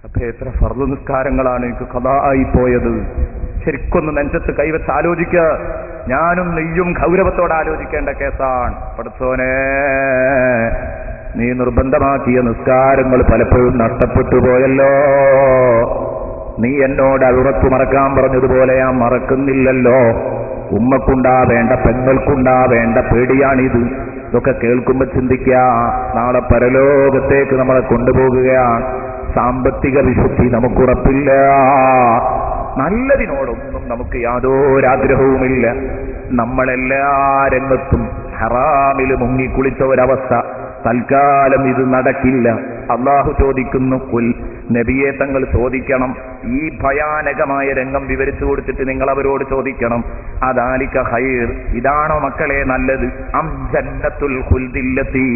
അപ്പൊ എത്ര ഫർദ് നിസ്കാരങ്ങളാണ് എനിക്ക് ഖദാ ആയി പോയത്. ശരിക്കൊന്ന് നെഞ്ചത്ത് കൈവച്ച് ആലോചിക്കുക. ഞാനും നെയ്യും ഗൗരവത്തോടെ ആലോചിക്കേണ്ട കേസാണ്. പടച്ചോനെ, നീ നിർബന്ധമാക്കിയ നിസ്കാരങ്ങൾ പലപ്പോഴും നഷ്ടപ്പെട്ടു പോയല്ലോ. നീ എന്നോട് അഴുറത്ത് മറക്കാൻ പറഞ്ഞതുപോലെ ഞാൻ മറക്കുന്നില്ലല്ലോ. ഉമ്മക്കുണ്ടാവേണ്ട, പെങ്ങൾക്കുണ്ടാവേണ്ട പേടിയാണിത്. ഇതൊക്കെ കേൾക്കുമ്പോ ചിന്തിക്കുക, നാളെ പരലോകത്തേക്ക് നമ്മളെ കൊണ്ടുപോകുകയാണ്. സാമ്പത്തിക വിശുദ്ധി നമുക്കുറപ്പില്ല. നല്ലതിനോടൊന്നും നമുക്ക് യാതൊരാഗ്രഹവുമില്ല. നമ്മളെല്ലാ രംഗത്തും ഹറാമിൽ മുങ്ങിക്കുളിച്ച ഒരവസ്ഥ. തൽക്കാലം ഇത് നടക്കില്ല. അള്ളാഹു ചോദിക്കുന്നു, കുൽ, നബിയെ തങ്ങൾ ചോദിക്കണം. ഈ ഭയാനകമായ രംഗം വിവരിച്ചു കൊടുത്തിട്ട് നിങ്ങൾ അവരോട് ചോദിക്കണം, അദാലിക ഖൈർ, ഇതാണോ മക്കളെ നല്ലത്? അം ജന്നത്തുൽ ഖുൽദില്ലതി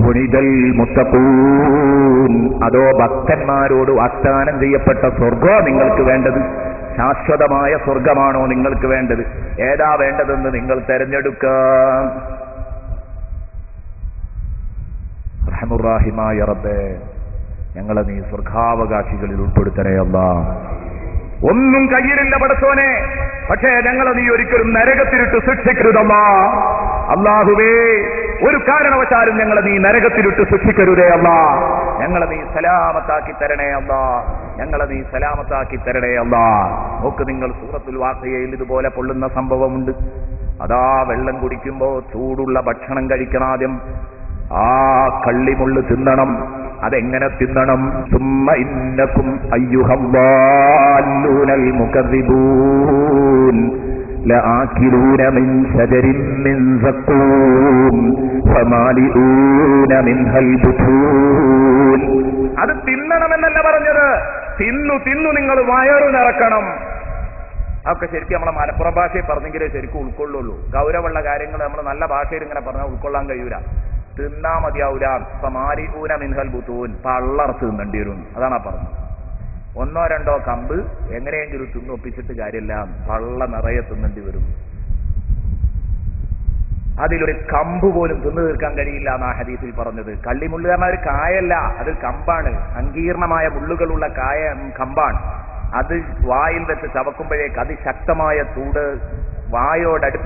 ഉനിദൽ മുത്തഖൂൻ, അതോ ഭക്തന്മാരോട് വാഗ്ദാനം ചെയ്യപ്പെട്ട സ്വർഗ്ഗമോ നിങ്ങൾക്ക് വേണ്ടത്? ശാശ്വതമായ സ്വർഗമാണോ നിങ്ങൾക്ക് വേണ്ടത്? ഏതാ വേണ്ടതെന്ന് നിങ്ങൾ തെരഞ്ഞെടുക്കാം. റഹ്മുറാഹിമായ റബ്ബേ, ഞങ്ങളെ നീ സ്വർഗാവകാശികളിൽ ഉൾപ്പെടുത്തണേ അല്ലാഹ്. ഒന്നും കയ്യിലില്ല പടച്ചോനെ, പക്ഷേ ഞങ്ങളെ നീ ഒരിക്കലും നരകത്തിലിട്ട് ശിക്ഷിക്കരുതല്ലാ. അല്ലാഹുവേ, ഒരു കാരണവശാലും ഞങ്ങളെ നീ നരകത്തിലിട്ട് ശിക്ഷിക്കരുതേ അല്ലാ. ഞങ്ങളെ നീ സലാമത്താക്കി തരണേ അല്ലാ. ഞങ്ങളെ നീ സലാമത്താക്കി തരണേ അല്ലാ. നോക്ക് നിങ്ങൾ, സൂറത്തുൽ വാഖിയയിൽ ഇതുപോലെ പൊള്ളുന്ന സംഭവമുണ്ട്. അതാ വെള്ളം കുടിക്കുമ്പോ ചൂടുള്ള ഭക്ഷണം കഴിക്കണം. ആദ്യം ആ കള്ളിമുള്ള് തിന്നണം. അതെങ്ങനെ തിന്നണം? സുമ്മ ഇന്നക്കും അയ്യുഹവ്വാല്ലൂനൽ മുകദ്ദിബൂൻ ലആകിലൂന മിൻ ശജരിൻ മിൻ സഖൂം ഫമാലിഊന മിൻഹൽ ബുതൂൻ. അത് തിന്നണമെന്നല്ല പറഞ്ഞത്, തിന്നു തിന്നു നിങ്ങൾ വയറു നിറക്കണം. അതൊക്കെ ശരിക്കും നമ്മളെ മലപ്പുറം ഭാഷയിൽ പറഞ്ഞെങ്കിലേ ശരിക്കും ഉൾക്കൊള്ളുള്ളൂ. ഗൗരവമുള്ള കാര്യങ്ങൾ നമ്മൾ നല്ല ഭാഷയിൽ ഇങ്ങനെ പറഞ്ഞാൽ ഉൾക്കൊള്ളാൻ കഴിയൂല. തിന്നാ മതിയാവൂല. ഫമാലിഊന മിൻഹൽ ബുതൂൻ, പള്ളർത്ത് തിന്നേണ്ടി വരും. അതാണ് പറഞ്ഞത്. ഒന്നോ രണ്ടോ കമ്പ് എങ്ങനെയെങ്കിലും തിന്നൊപ്പിച്ചിട്ട് കാര്യമില്ല, പള്ള നിറയെ തിന്നേണ്ടി വരും. അതിലൊരു കമ്പ് പോലും തിന്നു തീർക്കാൻ കഴിയില്ല എന്നാ ഹദീസിൽ പറഞ്ഞത്. കള്ളിമുള്ള് പറഞ്ഞ ഒരു കായല്ല, അത് കമ്പാണ്. സങ്കീർണമായ മുള്ളുകളുള്ള കമ്പാണ്. അത് വായിൽ വെച്ച് ചവക്കുമ്പോഴേക്ക് അതിശക്തമായ ചൂട്,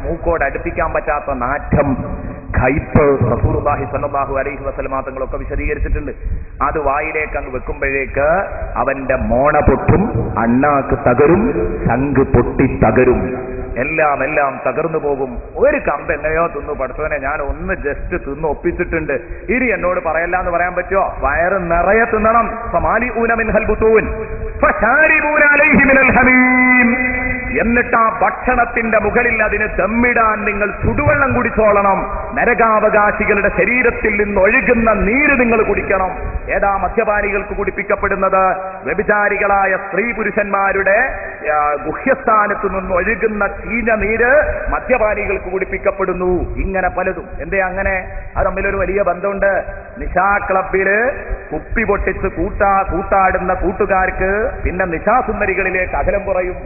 മൂക്കോട് അടുപ്പിക്കാൻ പറ്റാത്ത നാറ്റം, കയ്പ് റസൂലുള്ളാഹി സ്വല്ലല്ലാഹു അലൈഹി വസല്ലമ തങ്ങളൊക്കെ വിശദീകരിച്ചിട്ടുണ്ട്. അത് വായിലേക്ക് അങ്ങ് വെക്കുമ്പോഴേക്ക് അവന്റെ മോണ പൊട്ടും, അണ്ണാക്ക് തകരും, ശംഖ് പൊട്ടി തകരും, എല്ലാം തകർന്നു പോകും. ഒരു കമ്പ് എങ്ങനെയോ തിന്നു പടച്ചവനെ, ഞാൻ ഒന്ന് ജസ്റ്റ് തിന്നു ഒപ്പിച്ചിട്ടുണ്ട്, ഇനി എന്നോട് പറയല്ല എന്ന് പറയാൻ പറ്റുമോ? വയറ് നിറയെ തിന്നണം. ഫമാലിഊന മിൻഹൽ ബുതൂൻ ഫശാരിബൂന അലൈഹി മിനൽ ഹമീം. എന്നിട്ട് ആ ഭക്ഷണത്തിന്റെ മുകളിൽ അതിന് ദമ്മിടാൻ നിങ്ങൾ ചുടുവെള്ളം കുടിച്ചോളണം. നരകാവകാശികളുടെ ശരീരത്തിൽ നിന്ന് ഒഴുകുന്ന നീര് നിങ്ങൾ കുടിക്കണം. ഏതാ മദ്യപാനികൾക്ക് കുടിപ്പിക്കപ്പെടുന്നത്? വ്യഭിചാരികളായ സ്ത്രീ പുരുഷന്മാരുടെ ഗുഹ്യസ്ഥാനത്ത് നിന്ന് ഒഴുകുന്ന ചീഞ്ഞ നീര് മദ്യപാനികൾക്ക് കുടിപ്പിക്കപ്പെടുന്നു. ഇങ്ങനെ പലതും. എന്തേ അങ്ങനെ? അത് തമ്മിലൊരു വലിയ ബന്ധമുണ്ട്. നിശാ ക്ലബില് കുപ്പി പൊട്ടിച്ച് കൂത്താടുന്ന കൂട്ടുകാർക്ക് പിന്നെ നിശാസുന്ദരികളിലേക്ക് അകലം കുറയും.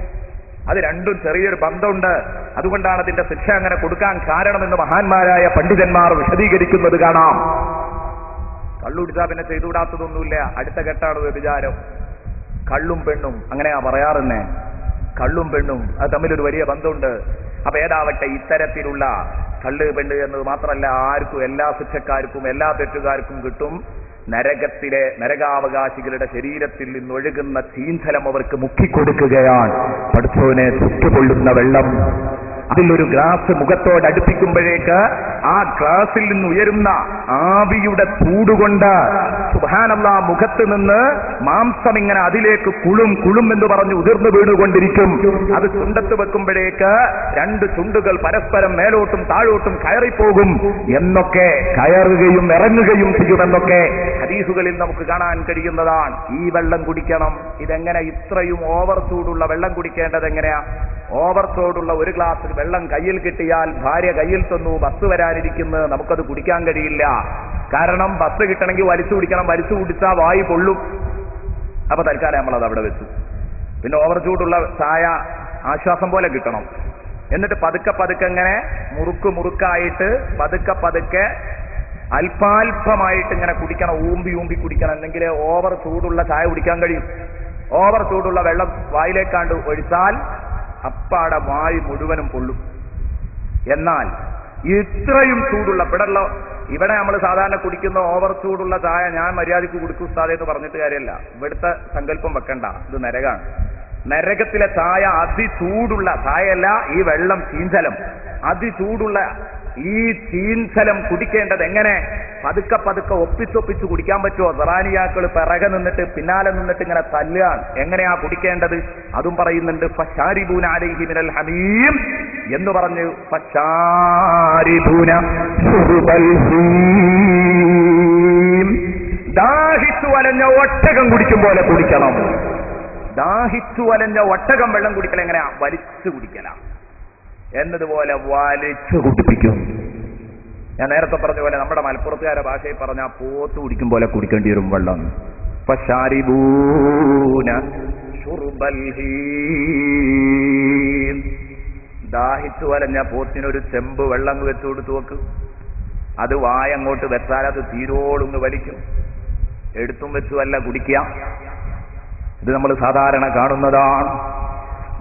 അത് രണ്ടും ചെറിയൊരു ബന്ധമുണ്ട്. അതുകൊണ്ടാണ് അതിന്റെ ശിക്ഷ അങ്ങനെ കൊടുക്കാൻ കാരണമെന്ന് മഹാന്മാരായ പണ്ഡിതന്മാർ വിശദീകരിക്കുന്നത് കാണാം. കള്ളുടിച്ചാ പിന്നെ ചെയ്തുകൂടാത്തതൊന്നുമില്ല. അടുത്ത ഘട്ടമാണ് വ്യഭിചാരം. കള്ളും പെണ്ണും അങ്ങനെയാ പറയാറുന്നേ. കള്ളും പെണ്ണും അത് തമ്മിലൊരു വലിയ ബന്ധമുണ്ട്. അപ്പൊ ഏതാവട്ടെ, ഇത്തരത്തിലുള്ള കള്ള് പെണ്ണ് എന്നത് മാത്രമല്ല, ആർക്കും, എല്ലാ ശിക്ഷക്കാർക്കും, എല്ലാ തെറ്റുകാർക്കും കിട്ടും. നരകാവകാശികളുടെ ശരീരത്തിൽ നിന്നൊഴുകുന്ന ചീഞ്ചലം അവർക്ക് മുക്കിക്കൊടുക്കുകയാണ്. പടച്ചോനെ, ചുറ്റുകൊള്ളുന്ന വെള്ളം അതിലൊരു ഗ്ലാസ് മുഖത്തോട് അടുപ്പിക്കുമ്പോഴേക്ക് ആ ഗ്ലാസിൽ നിന്ന് ഉയരുന്ന ആവിയുടെ ചൂടുകൊണ്ട് സുബ്ഹാനല്ലാഹ് മുഖത്ത് നിന്ന് മാംസം ഇങ്ങനെ അതിലേക്ക് കുളും എന്ന് പറഞ്ഞ് ഉതിർന്നു വീണുകൊണ്ടിരിക്കും. അത് ചുണ്ടത്ത് വെക്കുമ്പോഴേക്ക് രണ്ട് ചുണ്ടുകൾ പരസ്പരം മേലോട്ടും താഴോട്ടും കയറിപ്പോകും എന്നൊക്കെ, കയറുകയും ഇറങ്ങുകയും ചെയ്യുമെന്നൊക്കെ ഹദീസുകളിൽ നമുക്ക് കാണാൻ കഴിയുന്നതാണ്. ഈ വെള്ളം കുടിക്കണം. ഇതെങ്ങനെ ഇത്രയും ഓവർ ചൂടുള്ള വെള്ളം കുടിക്കേണ്ടത് എങ്ങനെയാ? ഓവർ ചൂടുള്ള ഒരു ഗ്ലാസ് വെള്ളം കയ്യിൽ കിട്ടിയാൽ, ഭാര്യ കയ്യിൽ തന്നു, ബസ് വരാനിരിക്കുന്നത്, നമുക്കത് കുടിക്കാൻ കഴിയില്ല. കാരണം ബസ് കിട്ടണമെങ്കിൽ വലിച്ചു കുടിക്കണം. വലിച്ചു കുടിച്ചാൽ വായു പൊള്ളും. അപ്പൊ തൽക്കാലം നമ്മളത് അവിടെ വെച്ചു. പിന്നെ ഓവർ ചൂടുള്ള ചായ ആശ്വാസം പോലെ കിട്ടണം. എന്നിട്ട് പതുക്കെ ഇങ്ങനെ മുറുക്കായിട്ട് പതുക്കെ അല്പാൽപമായിട്ട് ഇങ്ങനെ കുടിക്കണം, ഊമ്പി കുടിക്കണം, അല്ലെങ്കിൽ ഓവർ ചൂടുള്ള ചായ കുടിക്കാൻ കഴിയും. ഓവർ ചൂടുള്ള വെള്ളം വായിലേക്കാണ്ട് ഒഴിച്ചാൽ അപ്പാടെ വായു മുഴുവനും പൊള്ളും. എന്നാൽ ഇത്രയും ചൂടുള്ള ഇവിടെ നമ്മൾ സാധാരണ കുടിക്കുന്ന ഓവർ ചൂടുള്ള ചായ ഞാൻ മര്യാദയ്ക്ക് കുടിക്കും ഉസ്താദേ എന്ന് പറഞ്ഞിട്ട് കാര്യമല്ല. ഇവിടുത്തെ സങ്കല്പം വെക്കണ്ട, ഇത് നരകാണ്. നരകത്തിലെ ചായ അതിചൂടുള്ള ചായയല്ല, ഈ വെള്ളം ചീഞ്ചലം, അതിചൂടുള്ള ഈ ചീഞ്ചലം കുടിക്കേണ്ടത് എങ്ങനെ? പതുക്കെ ഒപ്പിച്ചൊപ്പിച്ച് കുടിക്കാൻ പറ്റുമോ? സറാനിയാക്കൾ പിറകെ നിന്നിട്ട് പിന്നാലെ നിന്നിട്ട് ഇങ്ങനെ തല്ലുകയാണ്. എങ്ങനെയാ കുടിക്കേണ്ടത്? അതും പറയുന്നുണ്ട്. ഫശാരിബൂന അലൈഹി മിനൽ ഹമീം എന്ന് പറഞ്ഞു. ഫശാരിബൂന ശുർബൽ ഹീം, ദാഹിച്ചു വലഞ്ഞ ഒട്ടകം കുടിക്കും പോലെ കുടിക്കണം. ദാഹിച്ചു വലഞ്ഞ ഒട്ടകം വെള്ളം കുടിക്കൽ എങ്ങനെയാ? വലിച്ചു കുടിക്കല എന്നതുപോലെ വലിച്ചു കുടിപ്പിക്കും. ഞാൻ നേരത്തെ പറഞ്ഞ പോലെ നമ്മുടെ മലപ്പുറത്തുകാരെ ഭാഷയിൽ പറഞ്ഞ പോത്ത് കുടിക്കും പോലെ കുടിക്കേണ്ടി വരും വെള്ളം. ഫശാരിബൂന ശുർബൽ ഹീം, ദാഹിച്ചു വലഞ്ഞ പോത്തിനൊരു ചെമ്പ് വെള്ളം വെച്ചു കൊടുത്തു നോക്ക്. അത് വായങ്ങോട്ട് വെച്ചാൽ അത് തീരോളൊന്ന് വലിക്കും. എടുത്തും വെച്ചുമല്ല കുടിക്കുക. ഇത് നമ്മൾ സാധാരണ കാണുന്നതാണ്.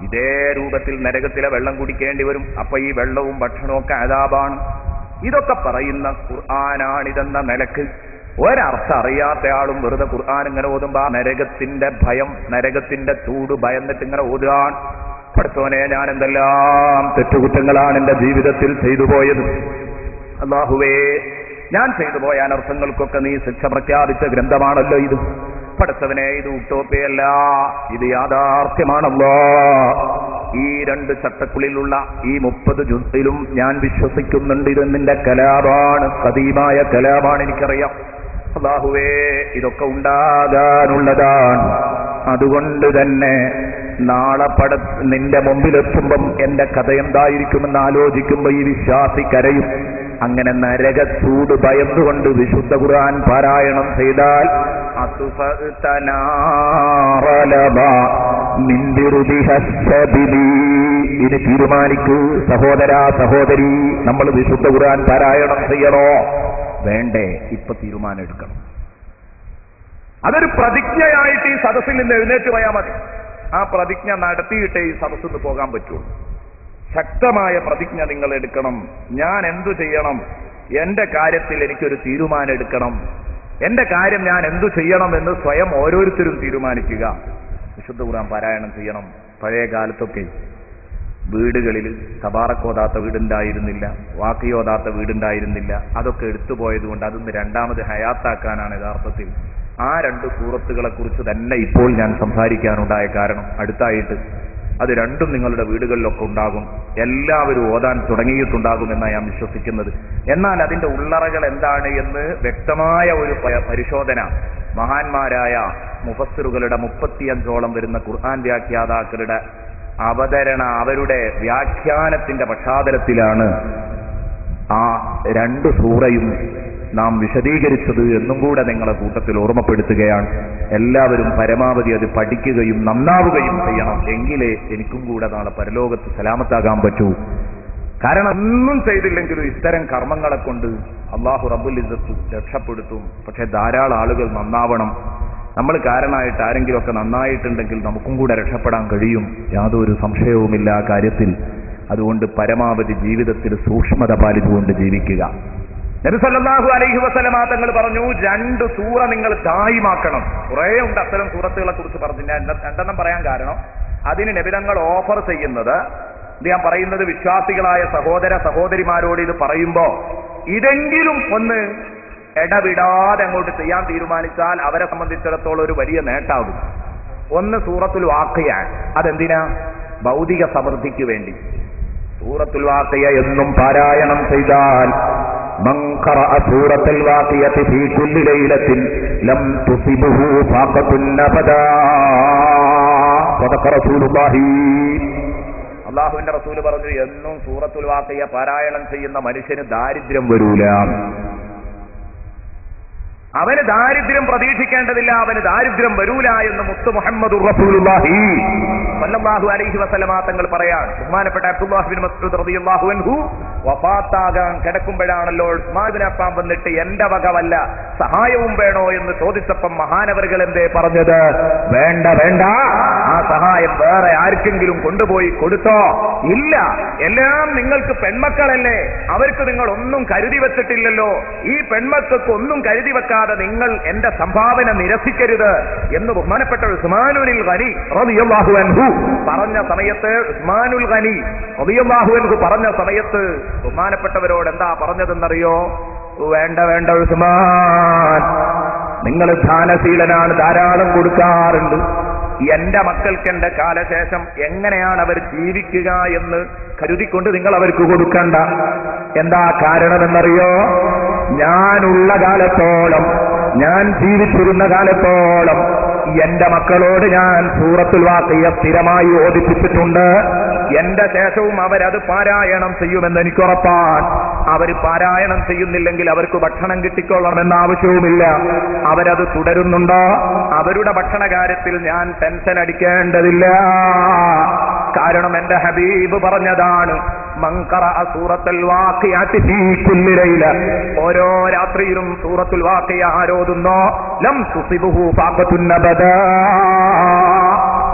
ഇതേ രൂപത്തിൽ നരകത്തിലെ വെള്ളം കുടിക്കേണ്ടി വരും. അപ്പൊ ഈ വെള്ളവും ഭക്ഷണവും ഒക്കെ അദാബാണ്. ഇതൊക്കെ പറയുന്ന ഖുർആനാണിതെന്ന നിലക്ക് ഒരർത്ഥം അറിയാത്ത ആളും വെറുതെ ഖുർആൻ ഇങ്ങനെ ഓതുമ്പോ ആ നരകത്തിന്റെ ഭയം, നരകത്തിന്റെ ചൂട് ഭയന്നിട്ട് ഇങ്ങനെ ഓതുകയാണ്. പഠിച്ചോനെ, ഞാൻ എന്തെല്ലാം തെറ്റുകുറ്റങ്ങളാണ് എന്റെ ജീവിതത്തിൽ ചെയ്തു പോയത്. അല്ലാഹുവേ, ഞാൻ ചെയ്തു പോയ അനർത്ഥങ്ങൾക്കൊക്കെ നീ ശിക്ഷ പ്രഖ്യാപിച്ച ഗ്രന്ഥമാണല്ലോ ഇത്. പഠിച്ചവനെ, ഇത് ഉട്ടോപ്പിയല്ല, ഇത് യാഥാർത്ഥ്യമാണല്ലോ. ഈ 2 ചട്ടക്കുള്ളിലുള്ള ഈ 30 ജുസിലും ഞാൻ വിശ്വസിക്കുന്നുണ്ട്. ഇത് നിന്റെ കലാമാണ്, ഖദീമായ കലാമാണ്, എനിക്കറിയാം. അല്ലാഹുവേ, ഇതൊക്കെ ഉണ്ടാകാനുള്ളതാണ്. അതുകൊണ്ട് തന്നെ നാളെ നിന്റെ മുമ്പിലെത്തുമ്പം എന്റെ കഥ എന്തായിരിക്കുമെന്ന് ആലോചിക്കുമ്പോ ഈ വിശ്വാസി കരയും. അങ്ങനെ നരകച്ചൂട് ഭയന്നുകൊണ്ട് വിശുദ്ധ ഖുർആൻ പാരായണം ചെയ്താൽ ഇത് തീരുമാനിക്കൂ സഹോദരാ സഹോദരി, നമ്മൾ വിശുദ്ധ ഖുർആൻ പാരായണം ചെയ്യണോ വേണ്ടേ? ഇപ്പൊ തീരുമാനം എടുക്കണം. അതൊരു പ്രതിജ്ഞയായിട്ട് ഈ സദസ്സിൽ നിന്ന് എഴുന്നേറ്റ് പോയാൽ മതി. ആ പ്രതിജ്ഞ നടത്തിയിട്ടേ ഈ സദസ്സിൽ നിന്ന് പോകാൻ പറ്റുള്ളൂ. ശക്തമായ പ്രതിജ്ഞ നിങ്ങൾ എടുക്കണം. ഞാൻ എന്തു ചെയ്യണം? എന്റെ കാര്യത്തിൽ എനിക്കൊരു തീരുമാനം എടുക്കണം. എന്റെ കാര്യം ഞാൻ എന്തു ചെയ്യണം എന്ന് സ്വയം ഓരോരുത്തരും തീരുമാനിക്കുക. വിശുദ്ധ ഖുർആൻ പാരായണം ചെയ്യണം. പഴയ കാലത്തൊക്കെ വീടുകളിൽ തബാറക്കോതാത്ത വീടുണ്ടായിരുന്നില്ല, വാക്കിയോതാത്ത വീടുണ്ടായിരുന്നില്ല. അതൊക്കെ എടുത്തുപോയതുകൊണ്ട് അതൊന്ന് രണ്ടാമത് ഹയാത്താക്കാനാണ് യഥാർത്ഥത്തിൽ ആ 2 സൂറത്തുകളെ കുറിച്ച് തന്നെ ഇപ്പോൾ ഞാൻ സംസാരിക്കാനുണ്ടായ കാരണം. അടുത്തായിട്ട് അത് രണ്ടും നിങ്ങളുടെ വീടുകളിലൊക്കെ ഉണ്ടാകും. എല്ലാവരും ഓതാൻ തുടങ്ങിയിട്ടുണ്ടാകുമെന്നാണ് ഞാൻ വിശ്വസിക്കുന്നത്. എന്നാൽ അതിന്റെ ഉള്ളറകൾ എന്താണ് എന്ന് വ്യക്തമായ ഒരു പരിശോധന മഹാന്മാരായ മുഫസ്സിറുകളുടെ 35ഓളം വരുന്ന ഖുർആൻ വ്യാഖ്യാതാക്കളുടെ അവരുടെ വ്യാഖ്യാനത്തിന്റെ പശ്ചാത്തലത്തിലാണ് ആ 2 സൂറയും നാം വിശദീകരിച്ചത് എന്നും കൂടെ നിങ്ങളെ കൂട്ടത്തിൽ ഓർമ്മപ്പെടുത്തുകയാണ്. എല്ലാവരും പരമാവധി അത് പഠിക്കുകയും നന്നാവുകയും ചെയ്യണം. എങ്കിലേ എനിക്കും കൂടെ നാളെ പരലോകത്ത് സലാമത്താകാൻ പറ്റൂ. കാരണം ഒന്നും ചെയ്തില്ലെങ്കിലും ഇത്തരം കർമ്മങ്ങളെ കൊണ്ട് അല്ലാഹു റബ്ബുൽ ഇസ്സത്ത് രക്ഷപ്പെടുത്തും. പക്ഷെ ധാരാളം ആളുകൾ നന്നാവണം. നമ്മൾ കാരണമായിട്ട് ആരെങ്കിലുമൊക്കെ നന്നായിട്ടുണ്ടെങ്കിൽ നമുക്കും കൂടെ രക്ഷപ്പെടാൻ കഴിയും. യാതൊരു സംശയവുമില്ല ആ കാര്യത്തിൽ. അതുകൊണ്ട് പരമാവധി ജീവിതത്തിൽ സൂക്ഷ്മത പാലിച്ചുകൊണ്ട് ജീവിക്കുക. നബി സല്ലല്ലാഹു അലൈഹി വസല്ലമ തങ്ങൾ പറഞ്ഞു, 2 സൂറ നിങ്ങൾ ദായിമാക്കണം. കുറേ ഉണ്ട് അത്തരം സൂറത്തുകളെ കുറിച്ച് പറഞ്ഞു. ഞാൻ 2 പറയാൻ കാരണം അതിന് നബി തങ്ങൾ ഓഫർ ചെയ്യുന്നത്, ഞാൻ പറയുന്നത് വിശ്വാസികളായ സഹോദര സഹോദരിമാരോട് ഇത് പറയുമ്പോ ഇതെങ്കിലും ഒന്ന് ഇടവിടാതെ അങ്ങോട്ട് ചെയ്യാൻ തീരുമാനിച്ചാൽ അവരെ സംബന്ധിച്ചിടത്തോളം ഒരു വലിയ നേട്ടാകും. ഒന്ന് സൂറത്തുൽ വാഖിയ. അതെന്തിനാ? ഭൗതിക സമൃദ്ധിക്ക് വേണ്ടി. സൂറത്തുൽ വാഖിയ എന്നും പാരായണം ചെയ്താൽ من قرأ سورة الواقية في كل ليلة لم تصبه فاقة أبدا. صدق رسول الله. അല്ലാഹുവിന്റെ റസൂൽ പറഞ്ഞു, എന്നും സൂറത്തുൽ വാഖിയ പാരായണം ചെയ്യുന്ന മനുഷ്യന് ദാരിദ്ര്യം വരൂല. അവന് ദാരിദ്ര്യം പ്രതീക്ഷിക്കേണ്ടതില്ല, അവന് ദാരിദ്ര്യം വരൂല എന്ന് മുത്ത് മുഹമ്മദ് റസൂലുള്ളാഹി സ്വല്ലല്ലാഹു അലൈഹി വസല്ലമ തങ്ങൾ പറയാൻ. ബഹുമാനപ്പെട്ട അബ്ദുല്ലാഹ് ബിൻ മസ്ഊദ് റളിയല്ലാഹു അൻഹു വഫാത്താകാൻ കിടക്കുമ്പോഴാണല്ലോ ഉസ്മാൻ ഇബ്നു അഫ്ഫാൻ വന്നിട്ട് എന്റെ വക വല്ല സഹായവും വേണോ എന്ന് ചോദിച്ചപ്പം മഹാനവറുകൾ എന്തേ പറഞ്ഞത്? വേണ്ട വേണ്ട, ആ സഹായം വേറെ ആർക്കെങ്കിലും കൊണ്ടുപോയി കൊടുത്തോ? ഇല്ല, എല്ലാം നിങ്ങൾക്ക് പെൺമക്കളല്ലേ, അവർക്ക് നിങ്ങൾ ഒന്നും കരുതി വെച്ചിട്ടില്ലല്ലോ, ഈ പെൺമക്കൾക്ക് ഒന്നും കരുതി വെക്കാതെ നിങ്ങൾ എന്റെ സംഭാവന നിരസിക്കരുത് എന്ന് ബഹുമാനപ്പെട്ട ഉസ്മാനുൽ ഗനി റളിയല്ലാഹു അൻഹു പറഞ്ഞ സമയത്ത്, ഉസ്മാനുൽ ഗനി റളിയല്ലാഹു അൻഹു പറഞ്ഞ സമയത്ത് ബഹുമാനപ്പെട്ടവരോട് എന്താ പറഞ്ഞതെന്നറിയോ? വേണ്ട വേണ്ട ഉസ്മാൻ, നിങ്ങൾ ദാനശീലനാണ്, ധാരാളം കൊടുക്കാറുണ്ട്. എന്റെ മക്കൾക്ക് എന്റെ കാലശേഷം എങ്ങനെയാണ് അവർ ജീവിക്കുക എന്ന് കരുതിക്കൊണ്ട് നിങ്ങൾ അവർക്ക് കൊടുക്കണ്ട. എന്താ കാരണമെന്നറിയോ? ഞാനുള്ള കാലത്തോളം, ഞാൻ ജീവിച്ചിരുന്ന കാലത്തോളം എന്റെ മക്കളോട് ഞാൻ സൂറത്തുൽ വാഖിയ സ്ഥിരമായി ഓദിപ്പിച്ചിട്ടുണ്ട്. എന്റെ ശേഷവും അവരത് പാരായണം ചെയ്യുമെന്ന് എനിക്കുറപ്പാണ്. അവർ പാരായണം ചെയ്യുന്നില്ലെങ്കിൽ അവർക്ക് ഭക്ഷണം കിട്ടിക്കൊള്ളണമെന്ന ആവശ്യവുമില്ല. അവരത് തുടരുന്നുണ്ടോ? അവരുടെ ഭക്ഷണ കാര്യത്തിൽ ഞാൻ ടെൻഷൻ അടിക്കേണ്ടതില്ല. കാരണം എന്റെ ഹബീബ് പറഞ്ഞതാണ്, മൻ ഖറഅ സൂറത്തുൽ വാഖിഅത്തി ഫീ കുല്ലി ലൈല, ഓരോ രാത്രിയിലും സൂറത്തുൽ വാഖിയ ആരോതുന്നോ ലം തുസിബുഹു ഫാഖത്തുൻ അബദാ,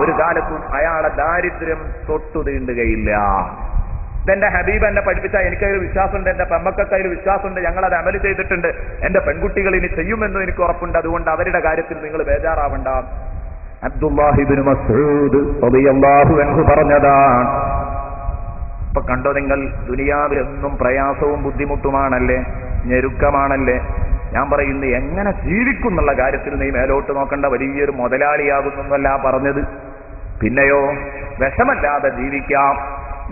ഒരു കാലത്തും അയാളെ ദാരിദ്ര്യം തൊട്ടു തീണ്ടുകയില്ല. ഇതെന്റെ ഹബീബ് എന്നെ പഠിപ്പിച്ച എനിക്കതിൽ വിശ്വാസമുണ്ട്, എന്റെ പെമ്മക്കയിൽ വിശ്വാസമുണ്ട്, ഞങ്ങളത് അമല് ചെയ്തിട്ടുണ്ട്, എന്റെ പെൺകുട്ടികൾ ഇനി ചെയ്യുമെന്നും എനിക്ക് ഉറപ്പുണ്ട്. അതുകൊണ്ട് അവരുടെ കാര്യത്തിൽ നിങ്ങൾ ബേജാറാവണ്ട. അബ്ദുല്ലാഹി ഇബ്നു മസ്ഊദ് റളിയല്ലാഹു അൻഹു പറഞ്ഞതാണ്. ഇപ്പൊ കണ്ടോ നിങ്ങൾ, ദുനിയാവിലെന്നും പ്രയാസവും ബുദ്ധിമുട്ടുമാണല്ലേ, ഞെരുക്കമാണല്ലേ. ഞാൻ പറയുന്നു, എങ്ങനെ ജീവിക്കും എന്നുള്ള കാര്യത്തിൽ നീ മേലോട്ട് നോക്കണ്ട, വലിയൊരു മുതലാളിയാകുന്നല്ല പറഞ്ഞത്. പിന്നെയോ വിഷമല്ലാതെ ജീവിക്കാം,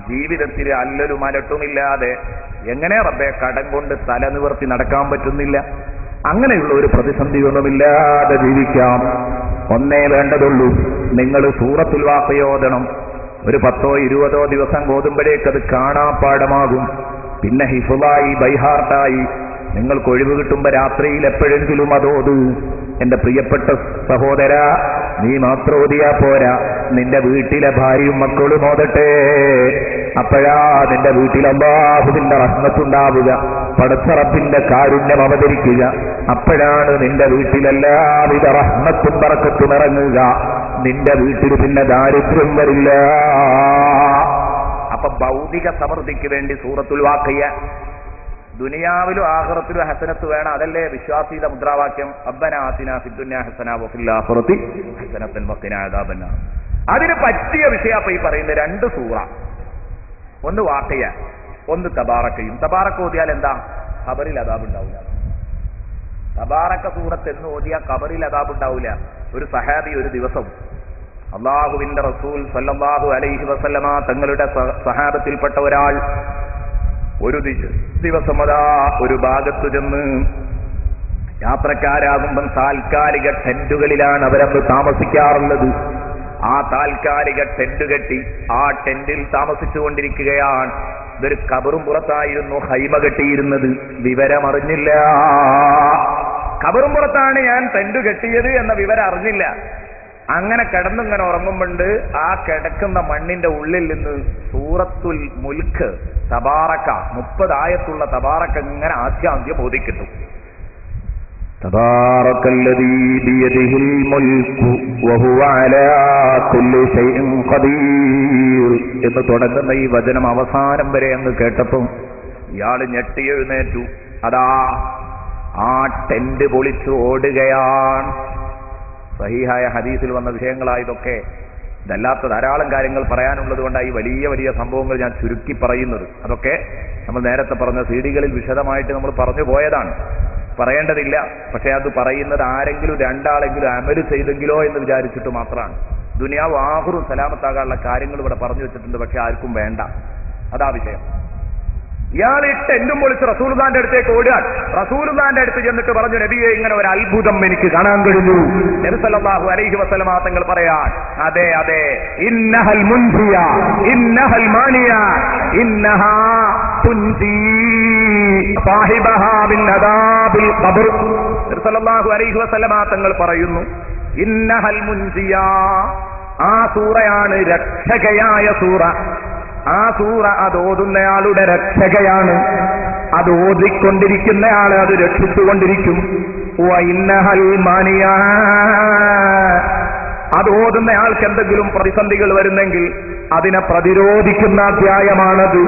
ജീവിതത്തിൽ അല്ലലും അലട്ടുമില്ലാതെ. എങ്ങനെ റബ്ബേ കടം കൊണ്ട് തല നിവർത്തി നടക്കാൻ പറ്റുന്നില്ല? അങ്ങനെയുള്ള ഒരു പ്രതിസന്ധിയൊന്നുമില്ലാതെ ജീവിക്കാം. ഒന്നേ വേണ്ടതുള്ളൂ, നിങ്ങൾ സൂറത്തുൽ വാഖിയ ഓതണം. ഒരു 10 or 20 ദിവസം ഓതുമ്പോഴേക്കത് കാണാപ്പാടമാകും. പിന്നെ ഹിഫ്ളായി ബൈഹാർട്ടായി നിങ്ങൾക്ക് ഒഴിവ് കിട്ടുമ്പോ രാത്രിയിൽ എപ്പോഴെങ്കിലും അതോത്. എന്റെ പ്രിയപ്പെട്ട സഹോദര, നീ മാത്രം ഓതിയാ പോരാ, നിന്റെ വീട്ടിലെ ഭാര്യയും മക്കളും ഓതട്ടെ. അപ്പോഴാ നിന്റെ വീട്ടിൽ അല്ലാഹുവിന്റെ റഹ്മത്തുണ്ടാവുക, പടച്ച റബ്ബിന്റെ കാരുണ്യം അവതരിക്കുക. അപ്പോഴാണ് നിന്റെ വീട്ടിലെല്ലാവിധ റഹ്മത്തും ബറക്കത്തും ഇറങ്ങുക. നിന്റെ വീട്ടിൽ പിന്നെ ദാരിദ്ര്യം വരില്ല. അപ്പൊ ഭൗതിക സമൃദ്ധിക്ക് വേണ്ടി സൂറത്തുൽ വാഖിയ, ദുനിയാവിലും ആഖിറത്തിലും ഹസനത്ത് വേണം. അതല്ലേ വിശ്വാസിയുടെ മുദ്രാവാക്യം, റബ്ബനാ ആതിനാ ഫിദ്ദുനിയാ ഹസന വഫിൽ ആഖിറതി ഹസനത്തൻ വഖിനാ അദാബന്നാർ. അതിന് പറ്റിയ വിഷയം അപ്പൊ ഈ പറയുന്ന 2 സൂറ, ഒന്ന് വാഖിയ, ഒന്ന് തബാറക്കയും. തബാറക്ക ഓതിയാൽ എന്താ? ഖബറിൽ അദാബ് ഉണ്ടാവില്ല. തബാറക്ക സൂറത്ത് എന്ന് ഓതിയാൽ ഖബറിൽ അദാബ് ഉണ്ടാവില്ല. ഒരു സഹാബി ഒരു ദിവസം അല്ലാഹുവിന്റെ റസൂൽ സല്ലല്ലാഹു അലൈഹി വസല്ലമ തങ്ങളുടെ സഹാബത്തിൽപ്പെട്ട ഒരാൾ ഒരു ദിവസം അതാ ഒരു ഭാഗത്തു ചെന്ന്, യാത്രക്കാരാകുമ്പം താൽക്കാലിക ടെന്റുകളിലാണ് അവരന്ന് താമസിക്കാറുള്ളത്. ആ താൽക്കാലിക ടെന്റ് കെട്ടി ആ ടെന്റിൽ താമസിച്ചുകൊണ്ടിരിക്കുകയാണ്. ഇതൊരു ഖബറും പുറത്തായിരുന്നു ഹൈമ കെട്ടിയിരുന്നത്. വിവരമറിഞ്ഞില്ല. ഖബറും പുറത്താണ് ഞാൻ ടെന്റ് കെട്ടിയത് എന്ന വിവരം അറിഞ്ഞില്ല. അങ്ങനെ കിടന്നിങ്ങനെ ഉറങ്ങുമ്പോണ്ട് ആ കിടക്കുന്ന മണ്ണിന്റെ ഉള്ളിൽ നിന്ന് സൂറത്തുൽ മുൽക്ക് തബാറക്ക 30 ആയത്തുള്ള തബാറക്ക ഇങ്ങനെ ആദ്യാന്ത്യം ഓതിക്കിട്ടും. തബാറക്കല്ലദീ ബിയദിഹിൽ മുൽക്കു വഹുവ അലാ കുല്ലി ശൈഇൻ ഖദീർ എന്ന് തുടങ്ങുന്ന ഈ വചനം അവസാനം വരെ അങ്ങ് കേട്ടപ്പോൾ ഇയാൾ ഞെട്ടി എഴുന്നേറ്റു. അതാ ആ ടെന്റ് പൊളിച്ചു ഓടുകയാണ്. സഹീഹായ ഹദീസിൽ വന്ന വിഷയങ്ങളായതൊക്കെ. ഇതല്ലാത്ത ധാരാളം കാര്യങ്ങൾ പറയാനുള്ളത് കൊണ്ടാണ് ഈ വലിയ വലിയ സംഭവങ്ങൾ ഞാൻ ചുരുക്കി പറയുന്നത്. അതൊക്കെ നമ്മൾ നേരത്തെ പറഞ്ഞ സീഡികളിൽ വിശദമായിട്ട് നമ്മൾ പറഞ്ഞു പോയതാണ്, പറയേണ്ടതില്ല. പക്ഷെ അത് പറയുന്നത് ആരെങ്കിലും 2 ആളെങ്കിലും അമല് ചെയ്തെങ്കിലോ എന്ന് വിചാരിച്ചിട്ട് മാത്രമാണ്. ദുനിയാവ് ആഖിറും സലാമത്താകാനുള്ള കാര്യങ്ങൾ ഇവിടെ പറഞ്ഞു വെച്ചിട്ടുണ്ട്, പക്ഷെ ആർക്കും വേണ്ട. അതാ വിഷയം. ഇയാൾ ടെന്റും പൊളിച്ച് റസൂലുള്ളാഹിന്റെ അടുത്തേക്ക് ഓടുക. റസൂലുള്ളാഹിന്റെ അടുത്ത് ചെന്നിട്ട് പറഞ്ഞു, നബിയെ ഇങ്ങനെ ഒരു അത്ഭുതം എനിക്ക് കാണാൻ കഴിഞ്ഞു. നബി സല്ലല്ലാഹു അലൈഹി വസല്ലമ തങ്ങൾ പറയാൻ, അതെ അതെ, ഇന്നഹൽ മുൻസിയ ഇന്നഹൽ മാനിയ ഇന്നഹാ തുൻസി സാഹിബഹാ മിൻ അദാബിൽ ഖബർ. സല്ലല്ലാഹു അലൈഹി വസല്ലമ തങ്ങൾ പറയുന്നു, ഇന്നഹൽ മുൻജിയ, ആ സൂറയാണ് രക്ഷകയായ സൂറ. ആ സൂറ അതോതുന്നയാളുടെ രക്ഷകയാണ്. അത് ഓതിക്കൊണ്ടിരിക്കുന്നയാളെ അത് രക്ഷിച്ചുകൊണ്ടിരിക്കും. ഇന്നഹൽ മാനിയ, അത് ഓതുന്നയാൾക്ക് എന്തെങ്കിലും പ്രതിസന്ധികൾ വരുന്നെങ്കിൽ അതിനെ പ്രതിരോധിക്കുന്ന അധ്യായമാണത്.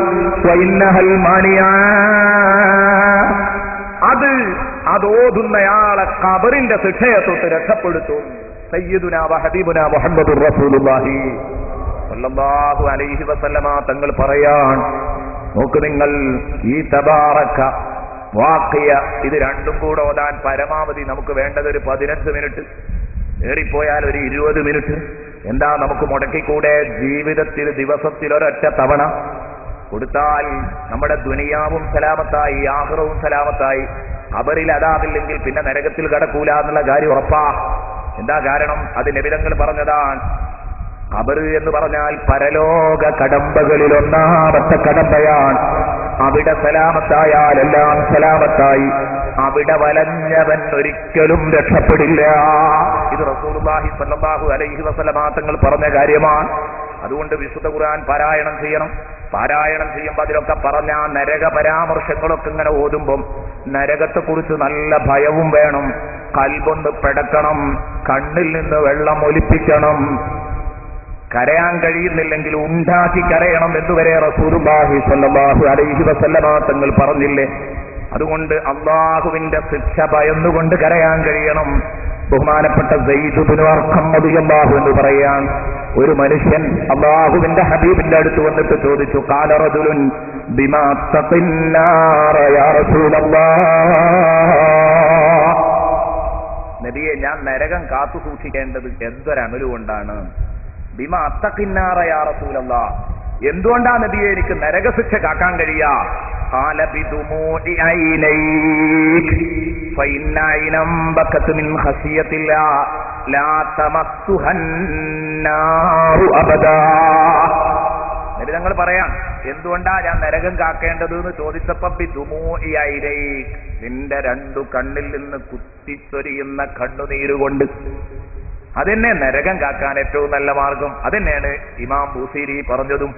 ഇന്നഹൽ മാനിയ, അത് ഓതുന്നയാളെ ഖബറിന്റെ ശിക്ഷയെ തൊട്ട് രക്ഷപ്പെടുത്തും. സയ്യിദുനാ വ ഹബീബുനാ മുഹമ്മദുർ റസൂലുള്ളാഹി സല്ലല്ലാഹു അലൈഹി വസല്ലമ തങ്ങൾ പറയാൻ, നോക്ക് നിങ്ങൾ, ഈ തബാറക വാഖിയ ഇത് രണ്ടും കൂടെ ഓതാൻ പരമാവധി നമുക്ക് വേണ്ടത് ഒരു 15 മിനിറ്റ്, ഏറിപ്പോയാൽ ഒരു 20 മിനിറ്റ്. എന്താ നമുക്ക് മുടക്കിക്കൂടെ? ജീവിതത്തിൽ ദിവസത്തിൽ ഒരൊറ്റ തവണ കൊടുത്താൽ നമ്മുടെ ദുനിയാവും സലാമത്തായി, ആഖിറവും സലാമത്തായി. ഖബറിൽ അതാവില്ലെങ്കിൽ പിന്നെ നരകത്തിൽ കടക്കൂല എന്നുള്ള കാര്യം ഉറപ്പാ. എന്താ കാരണം? അത് നബി തങ്ങൾ പറഞ്ഞതാണ്. ഖബർ എന്ന് പറഞ്ഞാൽ പരലോക കടമ്പകളിൽ ഒന്നാമത്തെ കടമ്പയാണ്. അവിടെ സലാമത്തായാൽ എല്ലാം സലാമത്തായി. അവിടെ വലഞ്ഞവൻ ഒരിക്കലും രക്ഷപ്പെടില്ല. ഇത് റസൂലുള്ളാഹി സ്വല്ലല്ലാഹു അലൈഹി വസല്ലമ തങ്ങൾ പറഞ്ഞ കാര്യമാണ്. അതുകൊണ്ട് വിശുദ്ധ ഖുർആൻ പാരായണം ചെയ്യണം. പാരായണം ചെയ്യുമ്പോൾ അതിലൊക്കെ പറഞ്ഞ നരക പരാമർശങ്ങളൊക്കെ ഇങ്ങനെ ഓതുമ്പം നരകത്തെക്കുറിച്ച് നല്ല ഭയവും വേണം. കൽബൊന്ന് പെടക്കണം, കണ്ണിൽ നിന്ന് വെള്ളം ഒലിപ്പിക്കണം. കരയാൻ കഴിയുന്നില്ലെങ്കിൽ ഉണ്ടാക്കി കരയണം എന്നുവരെ റസൂലുള്ളാഹി സ്വല്ലല്ലാഹു അലൈഹി വസല്ലമ തങ്ങൾ പറഞ്ഞില്ലേ? അതുകൊണ്ട് അല്ലാഹുവിന്റെ ശിക്ഷ ഭയന്നുകൊണ്ട് കരയാൻ കഴിയണം. ബഹുമാനപ്പെട്ട സയ്യിദ് ഇബ്നു അർഖം റളിയല്ലാഹു അൻഹു പറയാൻ, ഒരു മനുഷ്യൻ അല്ലാഹുവിന്റെ ഹബീബിന്റെ അടുത്ത് വന്നിട്ട് ചോദിച്ചു, ഖാല റജുലുൻ ബിമാ തഖിന്നാറ യാ റസൂലല്ലാഹ്, നബിയെ, ഞാൻ നരകം കാത്തു സൂക്ഷിക്കേണ്ടത് എന്തൊരമലുകൊണ്ടാണ്? ബിമാ തഖിന്നാറ യാ റസൂലല്ലാഹ്, എന്തുകൊണ്ടാ നബിയെ എനിക്ക് നരകശിക്ഷ കാക്കാൻ കഴിയാ? ഖാല ബിദുമൂഇ ഐനൈക് ഫഇന്ന ഐനം ബകത് മിൻ ഖശിയത്തില്ലാഹ് ലാ തമസ്സുഹൻ നാറു അബദാ. നബി തങ്ങൾ പറയാം, എന്തുകൊണ്ടാ ഞാൻ നരകം കാക്കേണ്ടത് എന്ന് ചോദിച്ചപ്പോ ബിദുമൂഇ ഐനൈക്, നിന്റെ 2 കണ്ണിൽ നിന്ന് കുത്തിച്ചൊരിയുന്ന കണ്ണുനീരുകൊണ്ട്. അതെന്നെ നരകം കാക്കാൻ ഏറ്റവും നല്ല മാർഗം. അതെന്നെയാണ് ഇമാം ബൂസീരി പറഞ്ഞതും.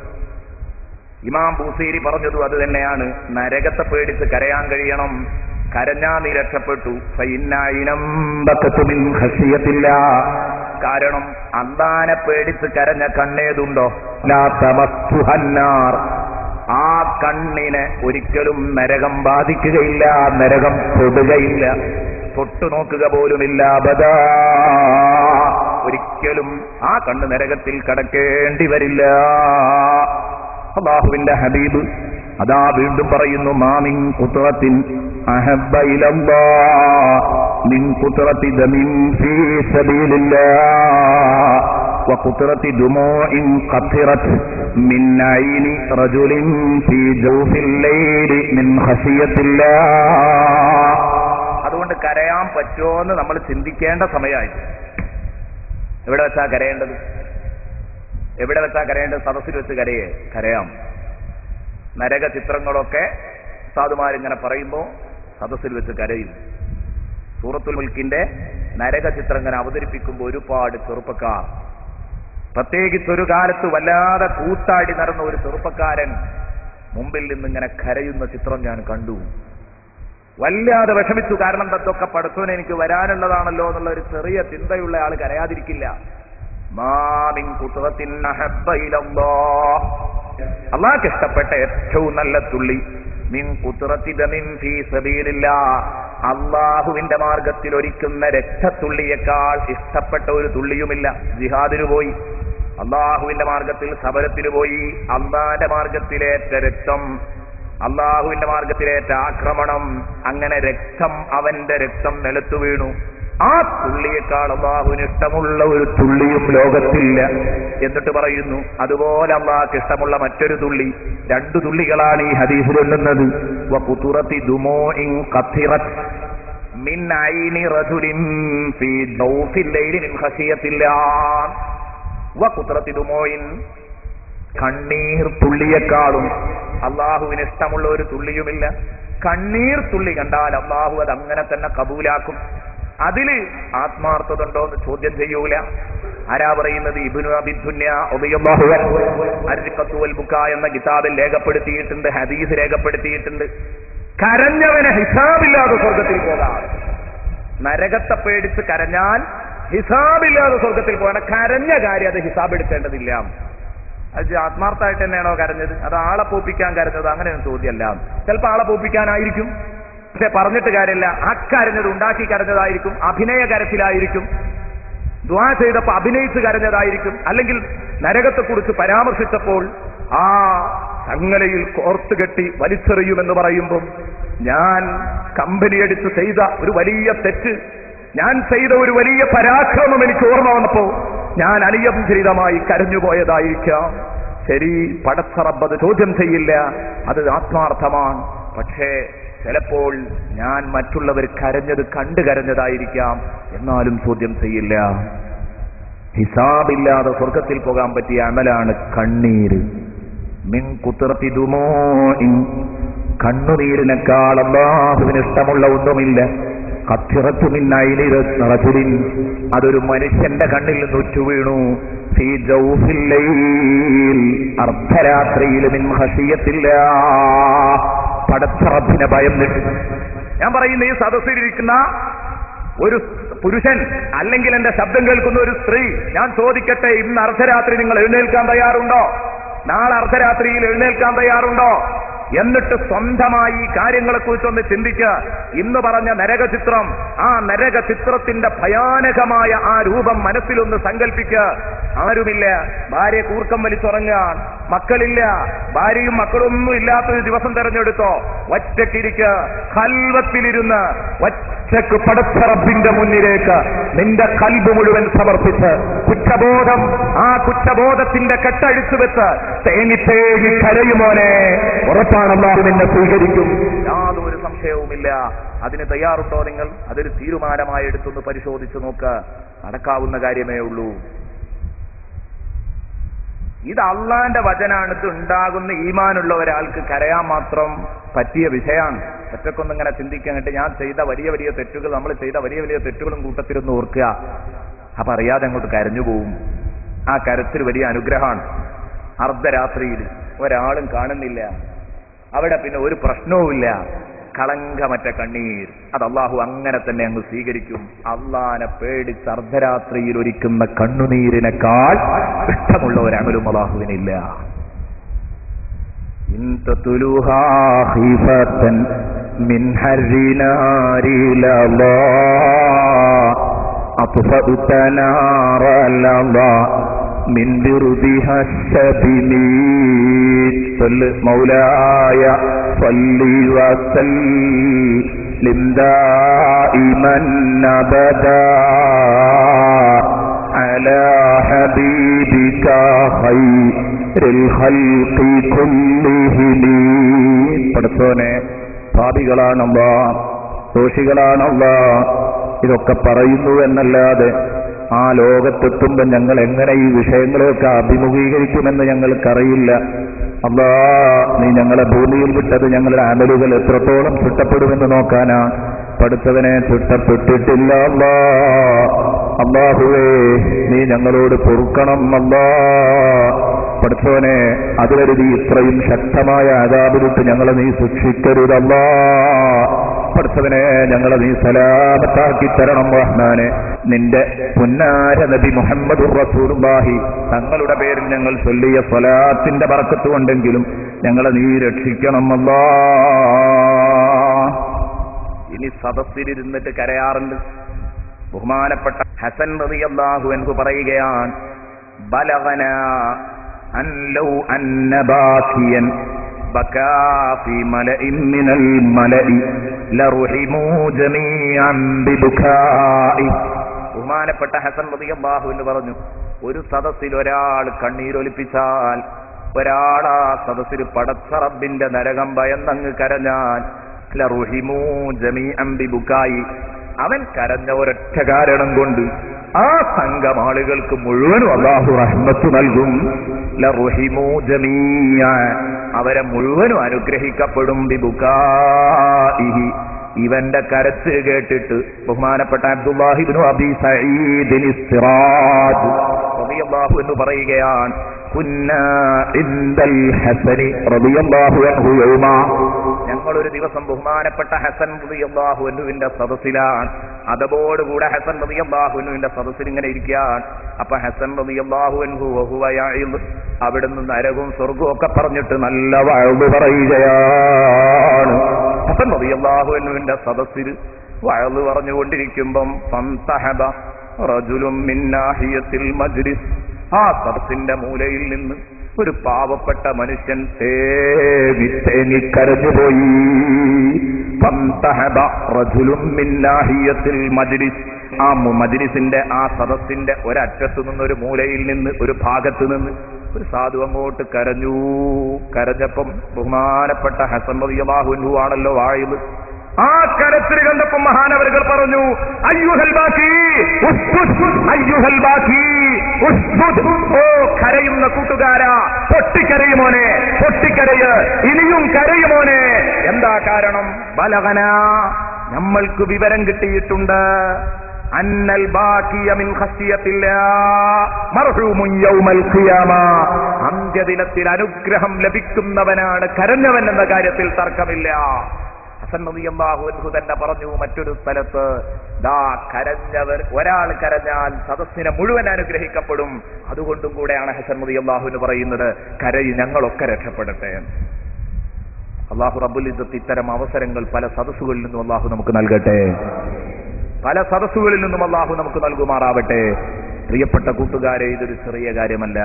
ഇമാം ബൂസീരി പറഞ്ഞതും അത് തന്നെയാണ്. നരകത്തെ പേടിച്ച് കരയാൻ കഴിയണം. കരഞ്ഞാ നീ രക്ഷപ്പെട്ടു. കാരണം അല്ലാഹനെ പേടിച്ച് കരഞ്ഞ കണ്ണേതുണ്ടോ? ലാ തമസ്സുഹന്നാർ, ആ കണ്ണിനെ ഒരിക്കലും നരകം ബാധിക്കുകയില്ല, നരകം തൊടുകയില്ല, തൊട്ടു നോക്കുക പോലുമില്ല. അബദാ, ഒരിക്കലും ആ കണ്ണ് നരകത്തിൽ കടക്കേണ്ടി വരില്ല. അല്ലാഹുവിന്റെ ഹബീബ് അതാ വീണ്ടും പറയുന്നു, മാ മിൻ ഖുത്റത്തിൻ അഹബ്ബ ഇലല്ലാഹ് മിൻ ഖുത്റത്തി ദമിൻ ഫീ സബീലില്ലാഹ് വഖുത്റത്തി ദുമൂഇൻ ഖത്തിറത് മിൻ ഐനി റജുലിൻ ഫീ ജൗഫിൽ ലൈലി മിൻ ഖശിയത്തില്ലാഹ്. അതുകൊണ്ട് കരയാൻ പറ്റുമോന്ന് നമ്മൾ ചിന്തിക്കേണ്ട സമയമായി. എവിടെ വെച്ചാ കരയേണ്ടത്? എവിടെ വെച്ചാ കരയേണ്ടത്? സദസ്സിൽ വെച്ച് കരയാം. നരക ചിത്രങ്ങളൊക്കെ സാധുമാരിങ്ങനെ പറയുമ്പോൾ സദസ്സിൽ വെച്ച് കരയും. സൂറത്തുൽ മുൽക്കിന്റെ നരക ചിത്രം ഇങ്ങനെ അവതരിപ്പിക്കുമ്പോൾ ഒരുപാട് ചെറുപ്പക്കാർ, പ്രത്യേകിച്ച് ഒരു കാലത്ത് വല്ലാതെ കൂത്താടി നടന്ന ഒരു ചെറുപ്പക്കാരൻ മുമ്പിൽ നിന്നിങ്ങനെ കരയുന്ന ചിത്രം ഞാൻ കണ്ടു. വല്ലാതെ വിഷമിച്ചു. കാരണം ഇതൊക്കെ പടച്ചോനെ എനിക്ക് വരാനുള്ളതാണല്ലോ എന്നുള്ള ഒരു ചെറിയ ചിന്തയുള്ള ആൾ കരയാതിരിക്കില്ല. അള്ളാഹ്ക്ക് ഇഷ്ടപ്പെട്ട ഏറ്റവും നല്ല തുള്ളി മിൻ ഖുത്റത്തി ദമിൻ ഫീ സബീലില്ലാഹ്, അള്ളാഹുവിന്റെ മാർഗത്തിൽ ഒലിക്കുന്ന രക്തത്തുള്ളിയേക്കാൾ ഇഷ്ടപ്പെട്ട ഒരു തുള്ളിയുമില്ല. ജിഹാദിന് പോയി, അള്ളാഹുവിന്റെ മാർഗത്തിൽ സമരത്തിന് പോയി, അള്ളാന്റെ മാർഗത്തിലേറ്റ രക്തം, അള്ളാഹുവിന്റെ മാർഗത്തിലേറ്റ ആക്രമണം, അങ്ങനെ രക്തം, അവന്റെ രക്തം നിലത്തു വീണു. ആ തുള്ളിയേക്കാൾ അള്ളാഹുവിന് ഇഷ്ടമുള്ള ഒരു തുള്ളിയും ലോകത്തില്ല. എന്നിട്ട് പറയുന്നു, അതുപോലെ അള്ളാഹ്ക്ക് ഇഷ്ടമുള്ള മറ്റൊരു തുള്ളി, 2 തുള്ളികളാണ് ഈ ഹദീസിലുള്ളത്. വഖുതുറത്തി ദുമൂഇൻ ഖത്തിറത് മിൻ ഐനി റജുലിൻ ഫീ ജൗഫിൽ ലൈലി മിൻ ഖശിയത്തില്ലാഹ്. വഖുതുറത്തി ദുമൂഇൻ, കണ്ണീർ തുള്ളിയേക്കാളും അള്ളാഹുവിന് ഇഷ്ടമുള്ള ഒരു തുള്ളിയുമില്ല. കണ്ണീർ തുള്ളി കണ്ടാൽ അള്ളാഹു അത് അങ്ങനെ തന്നെ കബൂലാക്കും. അതില് ആത്മാർത്ഥത ഉണ്ടോ എന്ന് ചോദ്യം ചെയ്യൂല. ആരാ പറയുന്നത്? ഇബ്നു അബി ദുന്യ റളിയല്ലാഹു അൻഹു അർഖത്തു വൽ ബുകാ എന്ന കിതാബിൽ രേഖപ്പെടുത്തിയിട്ടുണ്ട്, ഹദീസ് രേഖപ്പെടുത്തിയിട്ടുണ്ട്. കരഞ്ഞവനെ ഹിസാബില്ലാതെ സ്വർഗത്തിൽ പോകാം. നരകത്തെ പേടിച്ച് കരഞ്ഞാൽ ഹിസാബില്ലാതെ സ്വർഗത്തിൽ പോകണം. കരഞ്ഞ കാര്യം അത് ഹിസാബ് എടുക്കേണ്ടതില്ല. അത് ആത്മാർത്ഥമായിട്ട് തന്നെയാണോ കരഞ്ഞത്? അത് ആളെ പോപ്പിക്കാൻ കരഞ്ഞത്? അങ്ങനെയൊന്നും ചോദ്യമല്ല. ചിലപ്പോൾ ആളെ പോപ്പിക്കാനായിരിക്കും, പക്ഷെ പറഞ്ഞിട്ട് കാര്യമില്ല. അക്കരഞ്ഞത് ഉണ്ടാക്കി കരഞ്ഞതായിരിക്കും, അഭിനയ കരച്ചിലായിരിക്കും, ദുആ ചെയ്തപ്പോൾ അഭിനയിച്ച് കരഞ്ഞതായിരിക്കും, അല്ലെങ്കിൽ നരകത്തെക്കുറിച്ച് പരാമർശിച്ചപ്പോൾ ആ ചങ്ങലയിൽ കോർത്തുകെട്ടി വലിച്ചെറിയുമെന്ന് പറയുമ്പോൾ ഞാൻ കമ്പനിയടിച്ച് ചെയ്ത ഒരു വലിയ തെറ്റ്, ഞാൻ ചെയ്ത ഒരു വലിയ പരാക്രമം എനിക്ക് ഓർമ്മ വന്നപ്പോ ഞാൻ അനിയന്ത്രിതമായി കരഞ്ഞുപോയതായിരിക്കാം. ശരി, പടച്ച റബ്ബ് അത് ചോദ്യം ചെയ്യില്ല, അത് ആത്മാർത്ഥമാണ്. പക്ഷേ ചിലപ്പോൾ ഞാൻ മറ്റുള്ളവർ കരഞ്ഞത് കണ്ടു കരഞ്ഞതായിരിക്കാം, എന്നാലും ചോദ്യം ചെയ്യില്ല. ഹിസാബില്ലാതെ സ്വർഗത്തിൽ പോകാൻ പറ്റിയ അമലാണ് കണ്ണീര്. മിൻ കുത്റത്തി ദുമൂഇൻ, കണ്ണുനീരിനേക്കാൾ അല്ലാഹുവിന് ഇഷ്ടമുള്ള ഒന്നുമില്ല. ഖത്റത്തു മിൻ ഐനി റജുലിൻ, അതൊരു മനുഷ്യന്റെ കണ്ണിൽ നിന്ന് ഉറ്റു വീണു. ഫീ ജൗഫിൽ ലൈൽ, അർദ്ധരാത്രിയിൽ മിൻ ഖശിയത്തില്ലാഹ്, പടച്ച റബ്ബിനെ ഭയന്നിട്ട്. ഞാൻ പറയുന്ന ഈ സദസ്സിലിരിക്കുന്ന ഒരു പുരുഷൻ അല്ലെങ്കിൽ എന്റെ ശബ്ദം കേൾക്കുന്ന ഒരു സ്ത്രീ, ഞാൻ ചോദിക്കട്ടെ, ഇന്ന് അർദ്ധരാത്രി നിങ്ങൾ എഴുന്നേൽക്കാൻ തയ്യാറുണ്ടോ? നാളെ അർദ്ധരാത്രിയിൽ എഴുന്നേൽക്കാൻ തയ്യാറുണ്ടോ? എന്നിട്ട് സ്വന്തമായി ഈ കാര്യങ്ങളെക്കുറിച്ചൊന്ന് ചിന്തിക്കുക. ഇന്ന് പറഞ്ഞ നരകചിത്രം, ആ നരകചിത്രത്തിന്റെ ഭയാനകമായ ആ രൂപം മനസ്സിലൊന്ന് സങ്കല്പിക്കുക. ആരുമില്ല, ഭാര്യ കൂർക്കം വലിച്ചുറങ്ങുക, മക്കളില്ല, ഭാര്യയും മക്കളൊന്നും ഇല്ലാത്തൊരു ദിവസം തെരഞ്ഞെടുത്തോ, ഒറ്റക്കിരിക്കുക, ഖൽവത്തിലിരുന്ന് ഒറ്റക്ക് പടച്ച റബ്ബിന്റെ മുന്നിലേക്ക് നിന്റെ കൽബ് മുഴുവൻ സമർപ്പിച്ച് കുറ്റബോധം, ആ കുറ്റബോധത്തിന്റെ കെട്ടഴിച്ചു വെച്ച് തേങ്ങി തേങ്ങി കരയുമോനെ, ഉറപ്പാണ് അല്ലാഹു നിന്നെ സ്വീകരിക്കും, യാതൊരു സംശയവുമില്ല. അതിന് തയ്യാറുണ്ടോ നിങ്ങൾ? അതൊരു തീരുമാനമായി എടുത്തൊന്ന് പരിശോധിച്ചു നോക്ക്. നടക്കാവുന്ന കാര്യമേ ഉള്ളൂ. ഇത് അള്ളാന്റെ വചനാണ്. ഇത് ഉണ്ടാകുന്ന ഈമാനുള്ള ഒരാൾക്ക് കരയാൻ മാത്രം പറ്റിയ വിഷയമാണ്. ഒറ്റക്കൊന്നിങ്ങനെ ചിന്തിക്കാനായിട്ട് ഞാൻ ചെയ്ത വലിയ വലിയ തെറ്റുകൾ, നമ്മൾ ചെയ്ത വലിയ വലിയ തെറ്റുകളും കൂട്ടത്തിലൊന്ന് ഓർക്കുക. അപ്പൊ അറിയാതെ അങ്ങോട്ട് കരഞ്ഞു പോവും. ആ കരത്തിൽ വലിയ അനുഗ്രഹമാണ്. അർദ്ധരാത്രിയിൽ ഒരാളും കാണുന്നില്ല, അവിടെ പിന്നെ ഒരു പ്രശ്നവുമില്ല, കളങ്കമറ്റ കണ്ണീർ, അത് അള്ളാഹു അങ്ങനെ തന്നെ അങ്ങ് സ്വീകരിക്കും. അള്ളാനെ പേടിച്ച് അർദ്ധരാത്രിയിൽ ഒരുക്കുന്ന കണ്ണുനീരിനേക്കാൾ ഇഷ്ടമുള്ള ഒരമലും അള്ളാഹുവിനില്ല. من بردها الشبني صل مولاي صل وسلم دائما أبدا على حبيبك خير الخلق كلهم. പടച്ചോനെ, പാപികളാണല്ലാ, ദോഷികളാണല്ലാ, ഇതൊക്കെ പറയുന്നു എന്നല്ലാതെ ആ ലോകത്തെത്തുമ്പോൾ ഞങ്ങൾ എങ്ങനെ ഈ വിഷയങ്ങളെയൊക്കെ അഭിമുഖീകരിക്കുമെന്ന് ഞങ്ങൾക്കറിയില്ല. അല്ലാ, നീ ഞങ്ങളെ ഭൂമിയിൽ വിട്ടത് ഞങ്ങളുടെ അമലുകൾ എത്രത്തോളം ചുട്ടപ്പെടുമെന്ന് നോക്കാനാ. പഠിച്ചവനെ ചുട്ടപ്പെട്ടിട്ടില്ല അല്ലാ. അല്ലാഹുവേ, നീ ഞങ്ങളോട് പൊറുക്കണം അല്ലാ. പഠിച്ചവനെ, അതുവരുതി ഇത്രയും ശക്തമായ അദാബിലിട്ട് ഞങ്ങളെ നീ ശിക്ഷിക്കരുതല്ലാ. പഠിച്ചവനെ, ഞങ്ങളെ നീ സലാമത്താക്കി തരണം റഹ്മാനെ. നിന്റെ പുന്നാര നബി മുഹമ്മദുർ റസൂലുള്ളാഹി തങ്ങളുടെ പേരിൽ ഞങ്ങൾ ചൊല്ലിയ സ്വലാത്തിന്റെ ബർക്കത്ത് കൊണ്ടെങ്കിലും ഞങ്ങളെ നീ രക്ഷിക്കണം അല്ലാ. ഇനി സദസ്സിലിരുന്നിട്ട് കരയാറുണ്ട്. ബഹുമാനപ്പെട്ട ഹസൻ റളിയല്ലാഹു അൻഹു പറയുകയാണ്, ബലഗനാ അൻ ലൗ അന്ന ബാകിയൻ ബകാ ഫീ മലഇൻ മിനൽ മലഇ ലറുഹിമൂ ജമീഅൻ ബിബുകാഇ. ബഹുമാനപ്പെട്ട ഹസൻ റളിയല്ലാഹു അൻഹു പറഞ്ഞു, ഒരു സദസ്സിൽ ഒരാൾ കണ്ണീരൊലിപ്പിച്ചാൽ, ഒരാൾ ആ സദസ്സിൽ പടച്ച റബ്ബിന്റെ നരകം ഭയന്നങ്ങ് കരഞ്ഞാൽ, ലറുഹിമൂ ജമീഅൻ ബിബുകാഇ, അവൻ കരഞ്ഞ ഒരൊറ്റ കാരണം കൊണ്ട് ആ സംഘം ആളുകൾക്ക് മുഴുവനും അല്ലാഹു റഹ്മത്ത് നൽകും. ലറുഹിമൂ ജമീഅ, അവരെ മുഴുവനും അനുഗ്രഹിക്കപ്പെടും. ബിബുകാഇഹി, ഇവന്റെ കരച്ചിൽ കേട്ടിട്ട് ബഹുമാനപ്പെട്ട അബ്ദുല്ലാഹി ഇബ്നു അബീ സഈദ് ഇസ്തിറാജ് റളിയല്ലാഹു അൻഹു പറയുകയാണ്, കുന്നാ ഇൻദൽ ഹസനി റളിയല്ലാഹു അൻഹു യൗമാ, ഞങ്ങളൊരു ദിവസം ബഹുമാനപ്പെട്ട ഹസൻ റളിയല്ലാഹു അൻഹുവിന്റെ സദസ്സിലാണ്. അതോടുകൂടെ ഹസൻ റളിയല്ലാഹു അൻഹുവിന്റെ സദസ്സിൽ ഇങ്ങനെ ഇരിക്കുകയാണ്. അപ്പൊ ഹസൻ റളിയല്ലാഹു അൻഹു വഹുവ യഇദ്, അവിടുന്ന് നരകവും സ്വർഗവും ഒക്കെ പറഞ്ഞിട്ട് നല്ല വഅദ് പറയുകയാണ്. ഹസൻ റളിയല്ലാഹു അൻഹുവിന്റെ സദസ്സിൽ വഅദ് പറഞ്ഞുകൊണ്ടിരിക്കുമ്പം ഫന്തഹബ റജുലുൻ മിൻ നാഹിയത്തിൽ മജ്ലിസ്, ആ സദസ്സിന്റെ മൂലയിൽ നിന്ന് ഒരു പാവപ്പെട്ട മനുഷ്യൻ തേങ്ങിക്കരഞ്ഞുപോയി. ഫന്തഹബ റജുലുൻ മിൻ നാഹിയത്തിൽ മജ്ലിസ്, ആ മജ്ലിസിന്റെ ആ സദസ്സിന്റെ ഒരറ്റത്തു നിന്ന്, ഒരു മൂലയിൽ നിന്ന്, ഒരു ഭാഗത്ത് നിന്ന് ഒരു സാധു അങ്ങോട്ട് കരഞ്ഞു. കരഞ്ഞപ്പം ബഹുമാനപ്പെട്ട ഹസൻ റളിയല്ലാഹു അൻഹു ആണല്ലോ വായില്. ആ കരച്ചിൽ കണ്ടപ്പോൾ മഹാനവറുകൾ പറഞ്ഞു, അയ്യുഹൽ ബാക്കി അയ്യുഹൽ ബാക്കി, ഓ കരയുന്ന കൂട്ടുകാരാ, പൊട്ടിക്കരയുമോനെ, പൊട്ടിക്കരയ്, ഇനിയും കരയുമോനെ. എന്താ കാരണം? ബലഗന, നമ്മൾക്ക് വിവരം കിട്ടിയിട്ടുണ്ട്, അന്നൽ ബാക്കിയ മിൻ ഖശിയത്തില്ലാഹ് മർഹൂമുൻ യൗമൽ ഖിയാമ, അന്ത്യദിനത്തിൽ അനുഗ്രഹം ലഭിക്കുന്നവനാണ് കരഞ്ഞവൻ എന്ന കാര്യത്തിൽ തർക്കമില്ല. ഹസൻ റളിയല്ലാഹു അൻഹു തന്നെ പറഞ്ഞു മറ്റൊരു സ്ഥലത്ത്, ദാ കരഞ്ഞവർ, ഒരാൾ കരഞ്ഞാൽ സദസ്സിനെ മുഴുവൻ അനുഗ്രഹിക്കപ്പെടും. അതുകൊണ്ടും കൂടെയാണ് ഹസൻ റളിയല്ലാഹു അൻഹു പറയുന്നത്, കരയി ഞങ്ങളൊക്കെ രക്ഷപ്പെടട്ടെ. അല്ലാഹു റബ്ബുൽ ഇസ്സത്ത് ഇത്തരം അവസരങ്ങൾ പല സദസ്സുകളിൽ നിന്നും അല്ലാഹു നമുക്ക് നൽകട്ടെ, പല സദസ്സുകളിൽ നിന്നും അല്ലാഹു നമുക്ക് നൽകുമാറാവട്ടെ. പ്രിയപ്പെട്ട കൂട്ടുകാരെ, ഇതൊരു ചെറിയ കാര്യമല്ല.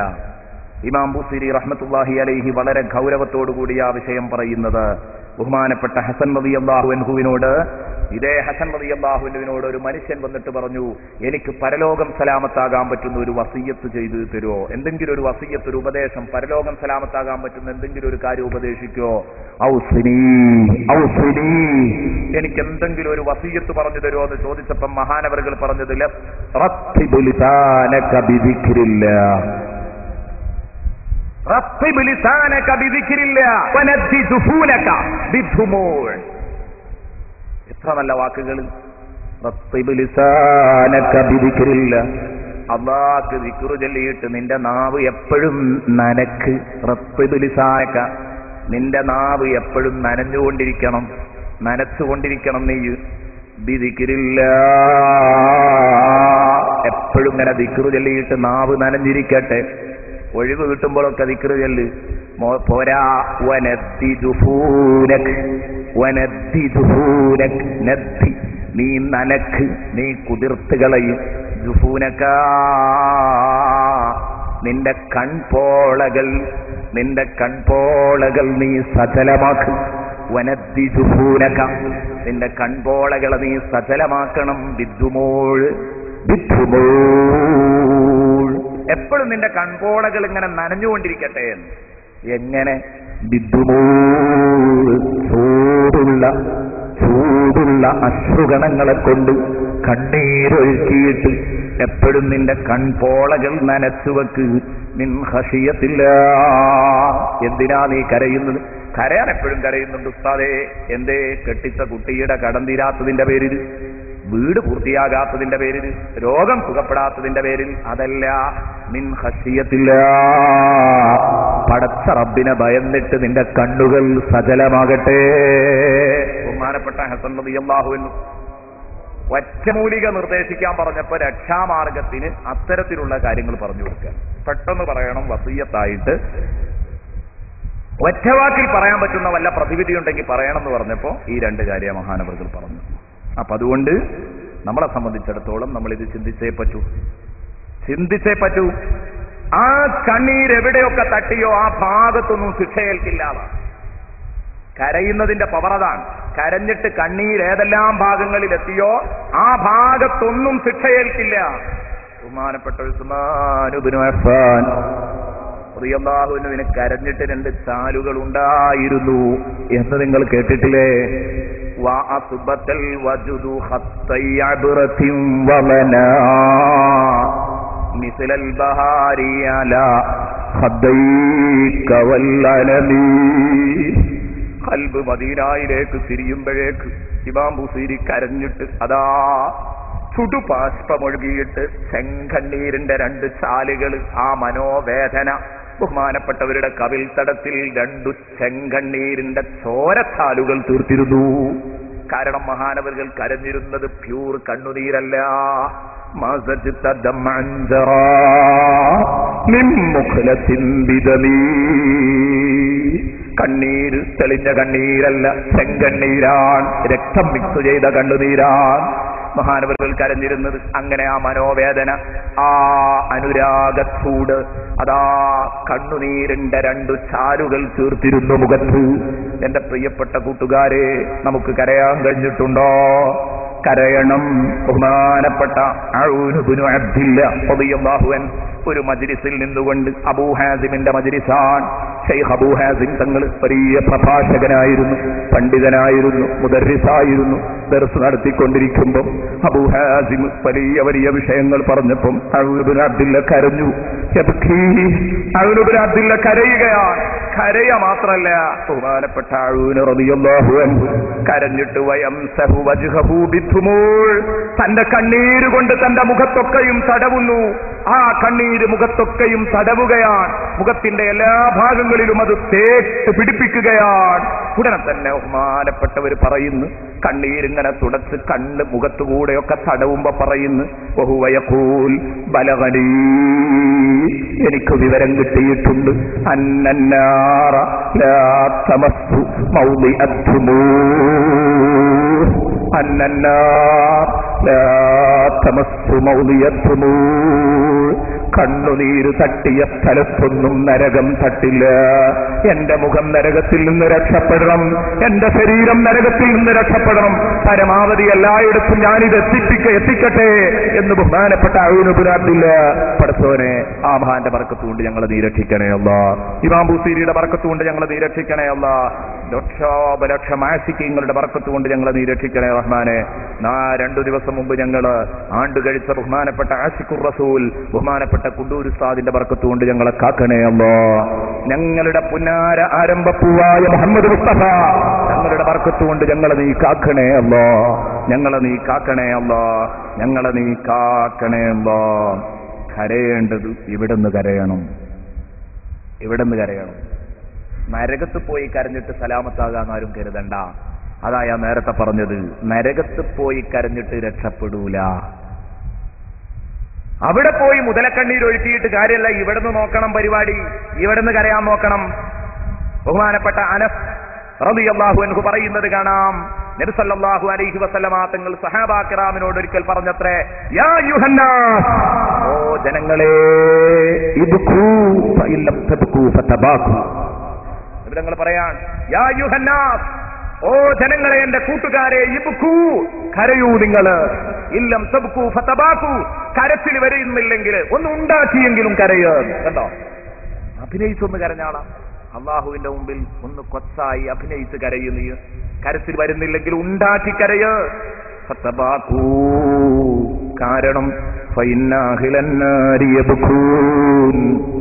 ഇമാം ബുസീരി റഹ്മത്തുള്ളാഹി അലൈഹി വളരെ ഗൗരവത്തോടുകൂടി ആ വിഷയം പറയുന്നത്, ബഹുമാനപ്പെട്ട ഹസൻ റളിയല്ലാഹു അൻഹുവിനോട്, ഇതേ ഹസൻ റളിയല്ലാഹു അൻഹുവിനോട് ഒരു മനുഷ്യൻ വന്നിട്ട് പറഞ്ഞു, എനിക്ക് പരലോകം സലാമത്താകാൻ പറ്റുന്ന ഒരു വസിയ്യത്ത് ചെയ്തു തരുമോ? എന്തെങ്കിലും ഒരു വസിയ്യത്ത്, ഒരു ഉപദേശം, പരലോകം സലാമത്താകാൻ പറ്റുന്ന എന്തെങ്കിലും ഒരു കാര്യം ഉപദേശിക്കോ? ഔസിനി ഔസിനി, എനിക്ക് എന്തെങ്കിലും ഒരു വസിയ്യത്ത് പറഞ്ഞു തരുമോ എന്ന് ചോദിച്ചപ്പം മഹാനവറുകൾ പറഞ്ഞത്, റത്തിബ് ലിസാനക ബിദിക്രില്ലാഹ്, റത്തിബ് ലിസാനക ബിദിക്രില്ലാഹ് വനദ്ദി ദുഫൂനക ബിദ്ദുമൂഅ്. എത്ര നല്ല വാക്കുകൾ! റത്തിബ് ലിസാനക ബിദിക്രില്ലാഹ്, അല്ലാഹു ദിക്ർ ചൊല്ലിയിട്ട് നിന്റെ നാവ് എപ്പോഴും നനക്ക്. റത്തിബ് ലിസാനക, നിന്റെ നാവ് എപ്പോഴും നനഞ്ഞുകൊണ്ടിരിക്കണം, നനച്ചുകൊണ്ടിരിക്കണം. നീ ബിദിക്രില്ലാഹ്, എപ്പോഴും ഇങ്ങനെ ദിക്ർ ചൊല്ലിയിട്ട് നാവ് നനഞ്ഞിരിക്കട്ടെ. ഒഴിവ് കിട്ടുമ്പോഴൊക്കെ ദിക്ർ ചൊല്ല്. പോരാ, വനദ്ദി ദുഫൂനക്, വനദ്ദി ദുഫൂനക്, നദ്ദി, നീ നനക്ക്, നീ കുതിർത്തുകളയും. ദുഫൂനക, നിന്റെ കൺപോളകൾ, നിന്റെ കൺപോളകൾ നീ സചലമാക്ക്. വനദ്ദി ദുഫൂനക, നിന്റെ കൺപോളകളെ നീ സചലമാക്കണം. ബിദ്ദുമൂഴ്, ബിദ്ദുമൂഴ്, എപ്പോഴും നിന്റെ കൺപോളകൾ ഇങ്ങനെ നനഞ്ഞുകൊണ്ടിരിക്കട്ടെ. എങ്ങനെ? ബിദ്ദുമൂഴ്, ചൂടുള്ള അശ്രുഗണങ്ങളെ കൊണ്ട് കണ്ണീരൊഴുക്കിയിട്ട് എപ്പോഴും നിന്റെ കൺപോളകൾ നനച്ചുവെക്ക്. മിൻ ഖശിയത്തില്ലാഹ്, എന്തിനാ നീ കരയുന്നത്? കരയാൻ എപ്പോഴും കരയുന്നുണ്ട് ഉസ്താദേ. എന്തേ? കെട്ടിച്ച കുട്ടിയുടെ കടം തീരാത്തതിന്റെ പേരിൽ, വീട് പൂർത്തിയാകാത്തതിന്റെ പേരിൽ, രോഗം സുഖപ്പെടാത്തതിന്റെ പേരിൽ. അതല്ല, മിൻ ഖശിയത്തില്ലാഹ്, പടച്ച റബ്ബിനെ ഭയന്നിട്ട് നിന്റെ കണ്ണുകൾ സജലമാകട്ടെ. ബഹുമാനപ്പെട്ട ഹസൻ റളിയല്ലാഹു അൻഹു ഒറ്റമൂലിക നിർദ്ദേശിക്കാൻ പറഞ്ഞപ്പോൾ രക്ഷാമാർഗത്തിന് അത്തരത്തിലുള്ള കാര്യങ്ങൾ പറഞ്ഞു കൊടുക്കുക. പെട്ടെന്ന് പറയണം, വസിയ്യത്തായിട്ട് ഒറ്റവാക്കിൽ പറയാൻ പറ്റുന്ന വല്ല പ്രതിവിധി ഉണ്ടെങ്കിൽ പറയണം എന്ന് പറഞ്ഞപ്പോൾ ഈ രണ്ട് കാര്യം മഹാനവറുകൾ പറഞ്ഞു. അപ്പൊ അതുകൊണ്ട് നമ്മളെ സംബന്ധിച്ചിടത്തോളം നമ്മളിത് ചിന്തിച്ചേ പറ്റൂ. ആ കണ്ണീരെവിടെയൊക്കെ തട്ടിയോ ആ ഭാഗത്തൊന്നും ശിക്ഷയേൽക്കില്ലാതെ. കരയുന്നതിന്റെ പവറതാണ്. കരഞ്ഞിട്ട് കണ്ണീർ ഏതെല്ലാം ഭാഗങ്ങളിൽ എത്തിയോ ആ ഭാഗത്തൊന്നും ശിക്ഷയേൽക്കില്ല. ബഹുമാനപ്പെട്ട ഉസ്മാൻ ഇബ്നു അഫ്ഫാൻ റളിയല്ലാഹു അൻഹുവിന് കരഞ്ഞിട്ട് 2 ചാലുകൾ ഉണ്ടായിരുന്നു എന്ന് നിങ്ങൾ കേട്ടിട്ടില്ലേ? വഅസ്ബതൽ വജുദു ഖത്തയബ്റതിൻ വമനാ മിസ്ലൽ ബഹാരി അലാ ഖദ്ദൈക വല്ലനബി. ഖൽബ് മദീനയിലേക്ക് തിരിയുമ്പോഴേക്ക് ഇമാം ബുസീരി കരഞ്ഞിട്ട് അതാ ചുടുപാഷ്പമൊഴുകിയിട്ട് ചെങ്കണ്ണീരിന്റെ 2 ചാലുകൾ, ആ മനോവേദന ബഹുമാനപ്പെട്ടവരുടെ കവിൾത്തടത്തിൽ 2 ചെങ്കണ്ണീരിന്റെ ചോരച്ചാലുകൾ തീർത്തിരുന്നു. കാരണം മഹാനവറുകൾ കരഞ്ഞിരുന്നത് പ്യൂർ കണ്ണുനീരല്ല. കണ്ണീര് തെളിഞ്ഞ കണ്ണീരല്ല, ചെങ്കണ്ണീരാണ്, രക്തം മിക്സ് ചെയ്ത കണ്ണുനീരാണ് മഹാനവറുകൾ കരഞ്ഞിരുന്നത്. അങ്ങനെ ആ മനോവേദന, ആ അനുരാഗച്ചൂട് അതാ കണ്ണുനീരിന്റെ 2 ചാലുകൾ തീർത്തിരുന്നു മുഖത്ത്. എന്റെ പ്രിയപ്പെട്ട കൂട്ടുകാരെ, നമുക്ക് കരയാൻ കഴിഞ്ഞിട്ടുണ്ടോ? കരയണം. ബഹുമാനപ്പെട്ട അഊൻ ഇബ്നു അബ്ദില്ല റളിയല്ലാഹു അൻഹു ഒരു മജ്ലിസിൽ നിന്നുകൊണ്ട്, അബൂ ഹാസിമിന്റെ മജ്ലിസാണ്. ശൈഖ് അബൂ ഹാസിം തങ്ങൾ വലിയ പ്രഭാഷകനായിരുന്നു, പണ്ഡിതനായിരുന്നു, മുദർരിസായിരുന്നു. ദർസ് നടത്തിക്കൊണ്ടിരിക്കുമ്പോൾ അബൂ ഹാസിം വലിയ വലിയ വിഷയങ്ങൾ പറഞ്ഞപ്പം അഊൻ ഇബ്നു അബ്ദില്ല കരഞ്ഞു. അഊൻ ഇബ്നു അബ്ദില്ല കരയുകയാണ്. കരയ മാത്രല്ല, ബഹുമാനപ്പെട്ട അഊൻ റളിയല്ലാഹു അൻഹു കരഞ്ഞിട്ട് വയംസഹു വജ്ഹഹു ബിദ്ദുമൂൾ, തന്റെ കണ്ണീര് കൊണ്ട് തന്റെ മുഖത്തൊക്കെയും തടവുന്നു. ആ കണ്ണീര് മുഖത്തൊക്കെയും തടവുകയാണ്, മുഖത്തിന്റെ എല്ലാ ഭാഗങ്ങളിലും അത് തേച്ച് പിടിപ്പിക്കുകയാണ്. ഉടനെ തന്നെ ബഹുമാനപ്പെട്ടവർ പറയുന്നു, കണ്ണീരിങ്ങനെ തുടച്ച് കണ്ണ് മുഖത്തുകൂടെയൊക്കെ തടവുമ്പോ പറയുന്നു, വഹുവ ബലഗനീ, എനിക്ക് വിവരം കിട്ടിയിട്ടുണ്ട്, അന്നന്നാറ ലാ തമസ്സു മൗദിഅത്തുമൂ, അന്നന്നാർ ലാ തമസ്സു മൗദിഅത്തുമൂ, കണ്ണുനീര് തട്ടിയ സ്ഥലത്തൊന്നും നരകം തട്ടില്ല. എന്റെ മുഖം നരകത്തിൽ നിന്ന് രക്ഷപ്പെടണം, എന്റെ ശരീരം നരകത്തിൽ നിന്ന് രക്ഷപ്പെടണം. പരമാവധി എല്ലായിടത്തും ഞാനിത് എത്തിക്കട്ടെ എന്ന് ബഹുമാനപ്പെട്ട അഊൻ ഇബ്നു അബ്ദില്ല. പടച്ചോനെ, ആ മഹാന്റെ ബർക്കത്തുകൊണ്ട് ഞങ്ങളെ നീ രക്ഷിക്കണേ അല്ലാഹ്. ഇമാം ബുസീരിയുടെ ബർക്കത്തുകൊണ്ട് ഞങ്ങളെ നീ രക്ഷിക്കണേ അല്ലാഹ്. ലക്ഷോപലക്ഷം ആശിക്കീങ്ങളുടെ ബർക്കത്തുകൊണ്ട് ഞങ്ങളെ നീ രക്ഷിക്കണേ റഹ്മാനെ. 2 ദിവസം മുമ്പ് ഞങ്ങള് ആണ്ട് കഴിച്ച ബഹുമാനപ്പെട്ട ആശിഖുർ റസൂൽ ബഹുമാനപ്പെട്ട കുണ്ടൂർ ഉസ്താദിന്റെ ബർക്കത്തുകൊണ്ട് ഞങ്ങളെ കാക്കണേ അല്ലാഹ്. ഞങ്ങളുടെ പുന്നാര ആരംഭപ്പൂവായ മുഹമ്മദ് മുസ്തഫ ഞങ്ങളുടെ ബർക്കത്തുകൊണ്ട് ഞങ്ങളെ നീ കാക്കണേ അല്ലാഹ്. ഞങ്ങളെ നീ കാക്കണേ അല്ലാഹ്. ഞങ്ങളെ നീ കാക്കണേ അല്ലാഹ്. കരയേണ്ടത് ഇവിടുന്ന് കരയണം, ഇവിടുന്ന് കരയണം. നരകത്ത് പോയി കരഞ്ഞിട്ട് സലാമത്താകാൻ ആരും കരുതണ്ട. അതാ ഞാൻ നേരത്തെ പറഞ്ഞത്, നരകത്ത് പോയി കരഞ്ഞിട്ട് രക്ഷപ്പെടൂല. അവിടെ പോയി മുതലക്കണ്ണീരൊഴുക്കിയിട്ട് കാര്യമല്ല, ഇവിടുന്ന് നോക്കണം പരിപാടി, ഇവിടുന്ന് കരയാൻ നോക്കണം. ബഹുമാനപ്പെട്ട അനസ് റളിയല്ലാഹു അൻഹു പറയുന്നത് കാണാം, നബി സല്ലല്ലാഹു അലൈഹി വസല്ലമ തങ്ങൾ സഹാബാ കിറാമിനോട് ഒരിക്കൽ പറഞ്ഞത്രേ, യാ യുഹന്നാസ്, ഓ ജനങ്ങളെ, ഇബ്കൂ ഫഇല്ലം തബ്കൂ ഫതബാകൂ. നബി തങ്ങൾ പറയാൻ, യാ യുഹന്നാസ്, ഓ ജനങ്ങളെ, എന്റെ കൂട്ടുകാരെ, ഇബ്കൂ, കരയൂ നിങ്ങൾ, ഇല്ലം തബ്കൂ ഫതബാകൂ, കരച്ചിൽ വരുന്നില്ലെങ്കിൽ ഒന്ന് ഉണ്ടാക്കിയെങ്കിലും കരയൂ. കണ്ടോ, അഭിനയിച്ചൊന്ന് കരഞ്ഞാളാ. അള്ളാഹുവിന്റെ മുമ്പിൽ ഒന്ന് കൊച്ചായി അഭിനയിച്ച് കരയുന്നു. കരച്ചിൽ വരുന്നില്ലെങ്കിൽ ഉണ്ടാക്കി കരയ്. ഫതബാകൂ, കാരണം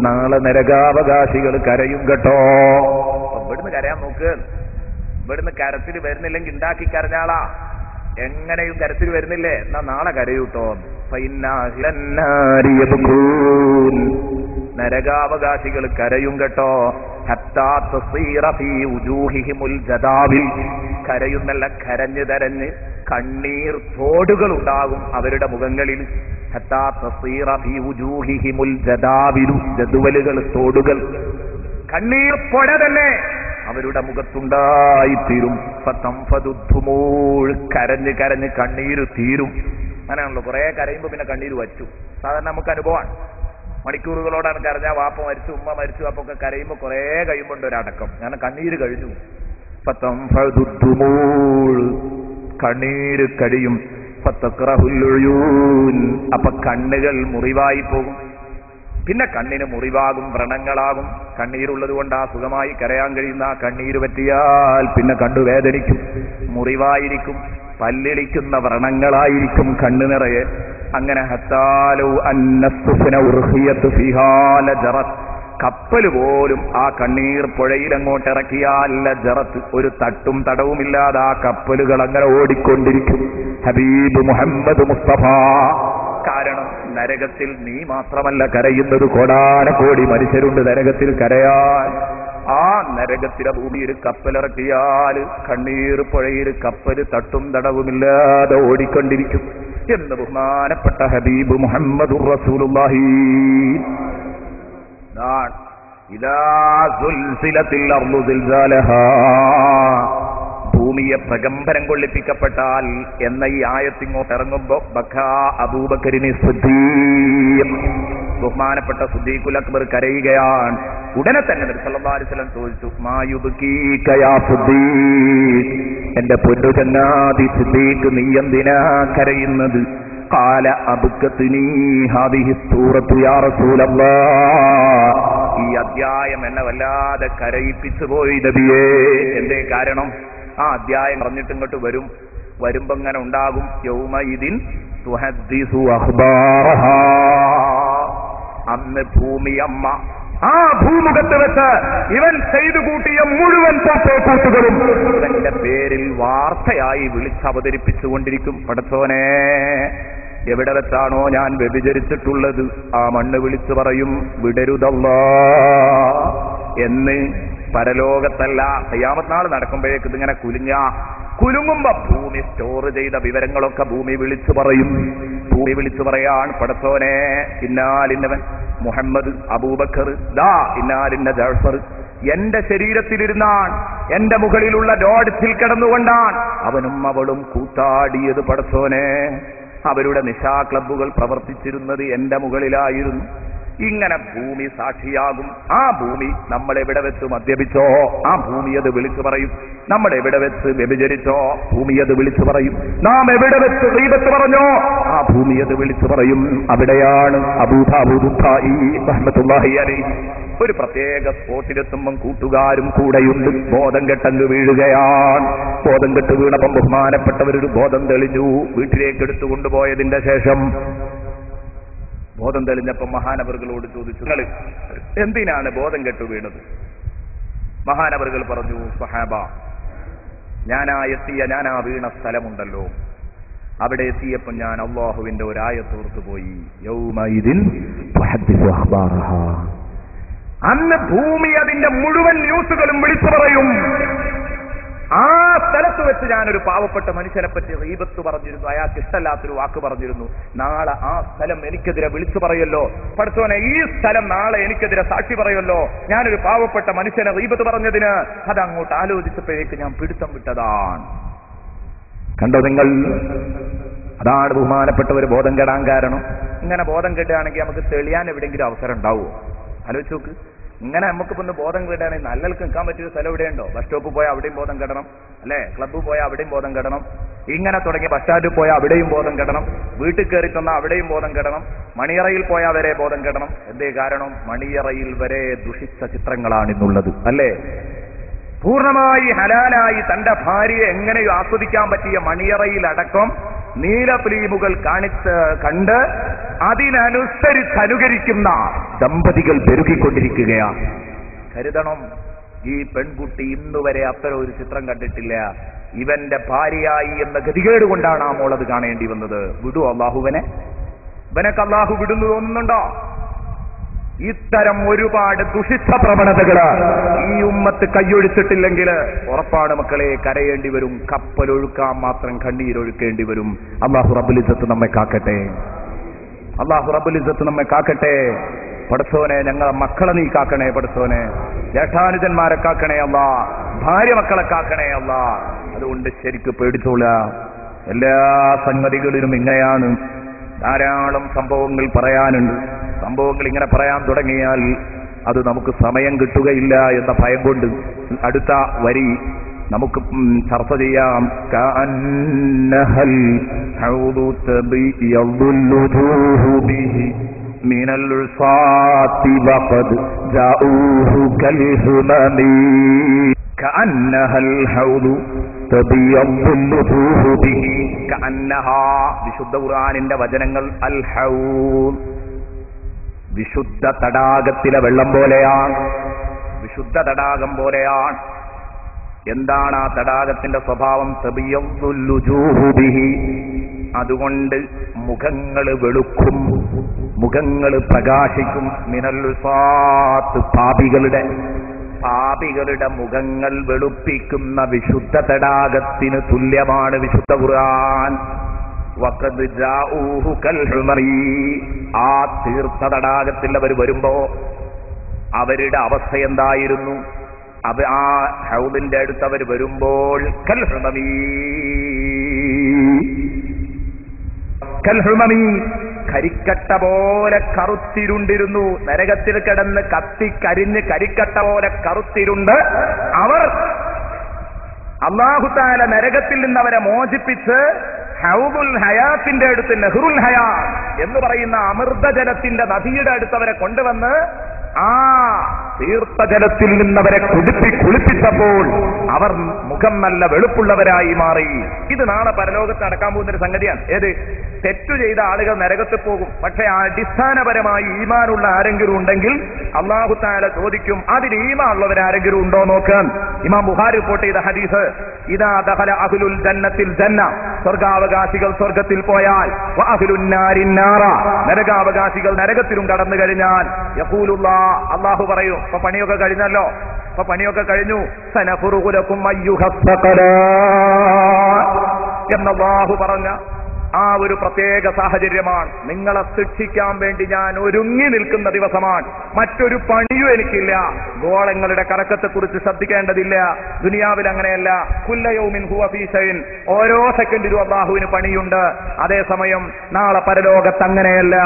നാളെ നരകാവകാശികൾ കരയും കേട്ടോ. ഇവിടുന്ന് കരയാൻ നോക്ക്. ഇവിടുന്ന് കരച്ചിൽ വരുന്നില്ലെങ്കിൽ ഉണ്ടാക്കി കരഞ്ഞാളാ. എങ്ങനെയും കരച്ചിൽ വരുന്നില്ലേ, എന്നാ നാളെ കരയൂട്ടോ. നരകാവകാശികൾ കരയും കേട്ടോ. കരയുന്നല്ല, കരഞ്ഞു തരഞ്ഞ് കണ്ണീർ തോടുകൾ ഉണ്ടാകും അവരുടെ മുഖങ്ങളിൽ. ജദുവലുകൾ, തോടുകൾ, കണ്ണീർ പൊട തന്നെ അവരുടെ മുഖത്തുണ്ടായിത്തീരും. കരഞ്ഞ് കരഞ്ഞ് കണ്ണീര് തീരും. അങ്ങനെയാണല്ലോ, കുറെ കരയുമ്പോ പിന്നെ കണ്ണീര് വച്ചു. സാധാരണ നമുക്ക് അനുഭവമാണ്. മണിക്കൂറുകളോടാണ് കരഞ്ഞാൽ വാപ്പ മരിച്ചു, ഉമ്മ മരിച്ചു, അപ്പൊ ഒക്കെ കരയുമ്പോ കുറെ കഴിയുമ്പോണ്ട് ഒരടക്കം. കാരണം കണ്ണീര് കഴിഞ്ഞു. കണ്ണീര് കഴിയും. അപ്പൊ കണ്ണുകൾ മുറിവായി പോകും. പിന്നെ കണ്ണിന് മുറിവാകും, വ്രണങ്ങളാകും. കണ്ണീരുള്ളത് കൊണ്ട് ആ സുഖമായി കരയാൻ കഴിയുന്ന ആ കണ്ണീര് പറ്റിയാൽ പിന്നെ കണ്ണുവേദനിക്കും, മുറിവായിരിക്കും, പല്ലിളിക്കുന്ന വ്രണങ്ങളായിരിക്കും കണ്ണു നിറയെ. അങ്ങനെ കപ്പൽ പോലും ആ കണ്ണീർ പുഴയിൽ അങ്ങോട്ട് ഇറക്കിയാൽ ലജറത്ത്, ഒരു തട്ടും തടവുമില്ലാതെ ആ കപ്പലുകൾ അങ്ങനെ ഓടിക്കൊണ്ടിരിക്കും. ഹബീബ് മുഹമ്മദ് മുസ്തഫ. കാരണം നരകത്തിൽ നീ മാത്രമല്ല കരയുന്നത്, കോടാനകോടി മനുഷ്യരുണ്ട് നരകത്തിൽ കരയാൻ. ആ നരകത്തിലെ ഭൂമിയിൽ കപ്പലിറക്കിയാൽ കണ്ണീർ പുഴയിൽ കപ്പൽ തട്ടും തടവുമില്ലാതെ ഓടിക്കൊണ്ടിരിക്കും എന്ന് ബഹുമാനപ്പെട്ട ഹബീബ് മുഹമ്മദുർ റസൂലുള്ളാഹി. ഇദാ സുൽസിലത്തിൽ അർളു സിൽസാലഹാ, ഭൂമിയെ പ്രകമ്പനം കൊള്ളിപ്പിക്കപ്പെട്ടാൽ എന്ന ഈ ആയത്തിങ്ങോട്ട് ഇറങ്ങുമ്പോ ബക്കാ അബൂബക്കറിന് സിദ്ദീഖ്, ബഹുമാനപ്പെട്ട സിദ്ദീഖുൽ അക്ബർ കരയുകയാണ്. ഉടനെ തന്നെ നബി സല്ലല്ലാഹു അലൈഹി വസല്ലം ചോദിച്ചു, മാ യുബ്കീക യാ സിദ്ദീഖ്, എന്റെ പൊന്നു ചങ്ങാതി സിദ്ദീഖ് നീ എന്തിനാ കരയുന്നത്? ഖാല അബ്കത്നി ഹാദിഹി സൂറത്തു യാ റസൂലല്ലാഹ്, ഈ അധ്യായം എന്നെ വല്ലാതെ കരയിപ്പിച്ചു പോയി നബിയേ. എന്തേ കാരണം? ആ അധ്യായം പറഞ്ഞിട്ട് ഇങ്ങോട്ട് വരുമ്പോ ഇങ്ങനെ ഉണ്ടാകും, യൗമഇദിൻ തുഹദ്ദിസു അഖ്ബാറഹാ, അന്ന് ഭൂമിയമ്മ ആ ഭൂമുഖത്ത് വെച്ച് ഇവൻ ചെയ്തു കൂട്ടിയ മുഴുവൻ കൂട്ടുകളും ഇവന്റെ പേരിൽ വാർത്തയായി വിളിച്ചവതരിപ്പിച്ചുകൊണ്ടിരിക്കും. പടച്ചോനെ, എവിടെ വെച്ചാണോ ഞാൻ വ്യഭിചരിച്ചിട്ടുള്ളത് ആ മണ്ണ് വിളിച്ചു പറയും വിടരുതല്ലാ എന്ന്. പരലോകത്തല്ല, ഖിയാമത്ത് നാൾ നടക്കുമ്പോഴേക്ക് ഇതിങ്ങനെ കുലുങ്ങുമ്പോ ഭൂമി സ്റ്റോർ ചെയ്ത വിവരങ്ങളൊക്കെ ഭൂമി വിളിച്ചു പറയും. ഭൂമി വിളിച്ചു പറയാണ്, പടച്ചോനെ ഇന്നാലിന്നവൻ മുഹമ്മദ്, അബൂബക്കർ, ദാ ഇന്നാലിന്ന ജഅഫർ എന്റെ ശരീരത്തിലിരുന്നാൻ, എന്റെ മുകളിലുള്ള ലോഡ്ജിൽ കിടന്നുകൊണ്ടാണ് അവനും അവളും കൂത്താടിയത്. പടച്ചോനെ, അവരുടെ നിശാ ക്ലബ്ബുകൾ പ്രവർത്തിച്ചിരുന്നത് എന്റെ മുകളിലായിരുന്നു. ഇങ്ങനെ ഭൂമി സാക്ഷിയാകും. ആ ഭൂമി നമ്മൾ എവിടെ വെച്ച് മദ്യപിച്ചോ ആ ഭൂമി അത് വിളിച്ചു പറയും. നമ്മൾ എവിടെ വെച്ച് വ്യഭിചരിച്ചോ ഭൂമി അത് വിളിച്ചു പറയും. നാം എവിടെ വെച്ച് ഗീബത്ത് പറഞ്ഞോ ആ ഭൂമി അത് വിളിച്ചു പറയും. അവിടെയാണ് അബൂ ദാവൂദ് റഹ്മത്തുള്ളാഹി അലൈഹി ഒരു പ്രത്യേക സ്പോട്ടിലെത്തുമ്പം കൂട്ടുകാരും കൂടെയുണ്ട്. ബോധം കെട്ടങ്ങ് വീഴുകയാണ്. ബോധം കെട്ട് വീണപ്പം ബഹുമാനപ്പെട്ടവരൊരു ബോധം തെളിഞ്ഞു. വീട്ടിലേക്ക് എടുത്തു കൊണ്ടുപോയതിന്റെ ശേഷം ബോധം തെളിഞ്ഞപ്പം മഹാനവറുകളോട് ചോദിച്ചു, എന്തിനാണ് ബോധം കെട്ടു വീണത്? മഹാനവറുകൾ പറഞ്ഞു, സഹാബ, ഞാനാ വീണ സ്ഥലമുണ്ടല്ലോ, അവിടെ എത്തിയപ്പോൾ ഞാൻ അല്ലാഹുവിന്റെ ഒരായത്തോർത്തു പോയി. യൗമഇദിൻ തുഹദ്ദിസു അഖ്ബാറഹാ, അന്ന് ഭൂമി അതിന്റെ മുഴുവൻ ന്യൂസുകളും വിളിച്ചു പറയും. ആ സ്ഥലത്ത് വെച്ച് ഞാനൊരു പാവപ്പെട്ട മനുഷ്യനെ പറ്റി ഗീബത്ത് പറഞ്ഞിരുന്നു, അയാൾക്ക് ഇഷ്ടമല്ലാത്തൊരു വാക്ക് പറഞ്ഞിരുന്നു. നാളെ ആ സ്ഥലം എനിക്കെതിരെ വിളിച്ചു പറയല്ലോ. പടച്ചോനെ, ഈ സ്ഥലം നാളെ എനിക്കെതിരെ സാക്ഷി പറയല്ലോ. ഞാനൊരു പാവപ്പെട്ട മനുഷ്യനെ ഗീബത്ത് പറഞ്ഞതിന് അതങ്ങോട്ട് ആലോചിച്ചപ്പോഴേക്ക് ഞാൻ പിടുത്തം വിട്ടതാണ്. കണ്ടോ നിങ്ങൾ? അതാണ് ബഹുമാനപ്പെട്ടവർ ബോധം കെടാൻ കാരണം. ഇങ്ങനെ ബോധം കെട്ടുകയാണെങ്കിൽ നമുക്ക് തെളിയാൻ എവിടെയെങ്കിലും അവസരം ഉണ്ടാവുമോ? ആലോചിച്ച് നോക്ക്. ഇങ്ങനെ നമുക്കിപ്പോ ഒന്ന് ബോധം കെടുകയാണെങ്കിൽ നല്ലൾക്ക് നിൽക്കാൻ പറ്റിയ സ്ഥലം എവിടെയുണ്ടോ? ബസ് സ്റ്റോപ്പിൽ പോയാൽ അവിടെയും ബോധം കെടണം, അല്ലെ? ക്ലബ്ബിൽ പോയാൽ അവിടെയും ബോധം കെടണം. ഇങ്ങനെ തുടങ്ങി ബസ് സ്റ്റാൻഡിൽ പോയാൽ അവിടെയും ബോധം കെടണം. വീട്ടിൽ കയറി തന്നാൽ അവിടെയും ബോധം കെടണം. മണിയറയിൽ പോയാൽ വരെ ബോധം കെടണം. എന്തേ കാരണം? മണിയറയിൽ വരെ ദുഷിച്ച ചിത്രങ്ങളാണ് ഇന്നുള്ളത്, അല്ലേ? പൂർണ്ണമായി ഹലാലായി തന്റെ ഭാര്യയെ എങ്ങനെയോ ആസ്വദിക്കാൻ പറ്റിയ മണിയറയിൽ അടക്കം നീലഫിലിമുകൾ കണ്ട് അതിനനുസരിച്ചനുകരിക്കുന്ന ദമ്പതികൾ പെരുകിക്കൊണ്ടിരിക്കുകയാണ്. കരുതണം, ഈ പെൺകുട്ടി ഇന്നുവരെ അത്തരം ഒരു ചിത്രം കണ്ടിട്ടില്ല. ഇവന്റെ ഭാര്യയായി എന്ന ഗതികേട് കൊണ്ടാണ് ആ മോളത് കാണേണ്ടി വന്നത്. വിടുവോ അള്ളാഹുവിനെ? ഇവനൊക്കെ അള്ളാഹു വിടുന്നു തോന്നുന്നുണ്ടോ? ഇത്തരം ഒരുപാട് ദുഷിച്ച പ്രവണതകള് ഈ ഉമ്മത്ത് കൈയൊഴിച്ചിട്ടില്ലെങ്കിൽ ഉറപ്പാണ് മക്കളെ, കരയേണ്ടി വരും. കപ്പലൊഴുക്കാൻ മാത്രം കണ്ണീരൊഴുക്കേണ്ടി വരും. അല്ലാഹു റബ്ബുൽ ഇസ്സത്ത് നമ്മെ കാക്കട്ടെ. അല്ലാഹു റബ്ബുൽ ഇസ്സത്ത് നമ്മെ കാക്കട്ടെ. പടച്ചോനെ, ഞങ്ങളെ മക്കളെ നീ കാക്കണേ പടച്ചോനെ. ജേഷ്ഠാനുജന്മാരെ കാക്കണേ അല്ലാ. ഭാര്യ മക്കളെ കാക്കണേ അല്ലാ. അതുകൊണ്ട് ശരിക്ക് പേടിച്ചോള. എല്ലാ സംഗതികളിലും ഇങ്ങനെയാണ്. ധാരാളം സംഭവങ്ങൾ പറയാനുണ്ട്. സംഭവങ്ങൾ ഇങ്ങനെ പറയാൻ തുടങ്ങിയാൽ അത് നമുക്ക് സമയം കിട്ടുകയില്ല എന്ന ഭയം കൊണ്ട് അടുത്ത വരി നമുക്ക് ചർച്ച ചെയ്യാം. വിശുദ്ധ ഖുർആനിന്റെ വചനങ്ങൾ. അൽ ഹൗദ്, വിശുദ്ധ തടാകത്തിലെ വെള്ളം പോലെയാണ്, വിശുദ്ധ തടാകം പോലെയാണ്. എന്താണ് ആ തടാകത്തിന്റെ സ്വഭാവം? തബിയദ്ദുൽ ബിഹി, അതുകൊണ്ട് മുഖങ്ങൾ വെളുക്കും, മുഖങ്ങൾ പ്രകാശിക്കും. മിനൽ ഉസാത്ത്, പാപികളുടെ മുഖങ്ങൾ വെളുപ്പിക്കുന്ന വിശുദ്ധ തടാകത്തിന് തുല്യമാണ് വിശുദ്ധ ഖുർആൻ. വഖദ് ജാഊഹു കൽ ഹുമറി, ആ തീർത്ഥ തടാകത്തിൽ അവർ വരുമ്പോ അവരുടെ അവസ്ഥ എന്തായിരുന്നു? ആ ഹൗദിന്റെ അടുത്ത് അവർ വരുമ്പോൾ കൽ ഹുമമി, കരിക്കട്ട പോലെ കറുത്തിരുണ്ടിരുന്നു. നരകത്തിൽ കിടന്ന് കത്തിക്കരിഞ്ഞ് കരിക്കട്ട പോലെ കറുത്തിരുണ്ട്. അവർ അല്ലാഹു തആല നരകത്തിൽ നിന്ന് അവരെ മോചിപ്പിച്ച് ഹൗദുൽ ഹയാത്തിന്റെ അടുത്ത്, നെഹ്റുൽ ഹയാത്ത് എന്ന് പറയുന്ന അമൃതജലത്തിന്റെ നദിയുടെ അടുത്ത് അവരെ കൊണ്ടുവന്ന് ആ തീർത്ഥജലത്തിൽ നിന്നവരെ കുളിപ്പിച്ചപ്പോൾ അവർ മുഖം നല്ല വെളുപ്പുള്ളവരായി മാറി. ഇത് നാളെ പരലോകത്ത് നടക്കാൻ പോകുന്നൊരു സംഗതിയാണ്. ഏത്? തെറ്റു ചെയ്ത ആളുകൾ നരകത്തിൽ പോകും. പക്ഷെ അടിസ്ഥാനപരമായി ഈമാനുള്ള ആരെങ്കിലും ഉണ്ടെങ്കിൽ അല്ലാഹു തആല ചോദിക്കും, അതിൽ ഈമാൻ ഉള്ളവരാരെങ്കിലും ഉണ്ടോ നോക്കാൻ. ഇമാം ബുഖാരി റിപ്പോർട്ട് ചെയ്ത ഹദീസ്, ഇദാ ദഖല അഹ്ലുൽ ജന്നത്തിൽ ജന്ന, സ്വർഗാവകാശികൾ സ്വർഗത്തിൽ പോയാൽ, വ അഹ്ലുൻ നാരിൻ നാറ, നരകാവകാശികൾ നരകത്തിലും കടന്നു കഴിഞ്ഞാൽ, യഖൂലുല്ലാഹ്, അല്ലാഹു പറയും, ഇപ്പൊ പണിയൊക്കെ കഴിഞ്ഞല്ലോ, ഇപ്പൊ പണിയൊക്കെ കഴിഞ്ഞു, സനഫുറുഗു ലക്കും അയ്യുഹസ്സഖലാൻ എന്ന് അല്ലാഹു പറഞ്ഞ ആ ഒരു പ്രത്യേക സാഹചര്യമാണ്. നിങ്ങളെ ശിക്ഷിക്കാൻ വേണ്ടി ഞാൻ ഒരുങ്ങി നിൽക്കുന്ന ദിവസമാണ്. മറ്റൊരു പണിയും എനിക്കില്ല. ഗോളങ്ങളുടെ കറക്കത്തെക്കുറിച്ച് ശ്രദ്ധിക്കേണ്ടതില്ല. ദുനിയാവിൽ അങ്ങനെയല്ല. കുല്ല യൗമിൻ ഹുവ ഫീ ശൈഇൻ, ഓരോ സെക്കൻഡിലും അല്ലാഹുവിന് പണിയുണ്ട്. അതേസമയം നാളെ പരലോകത്ത് അങ്ങനെയല്ല.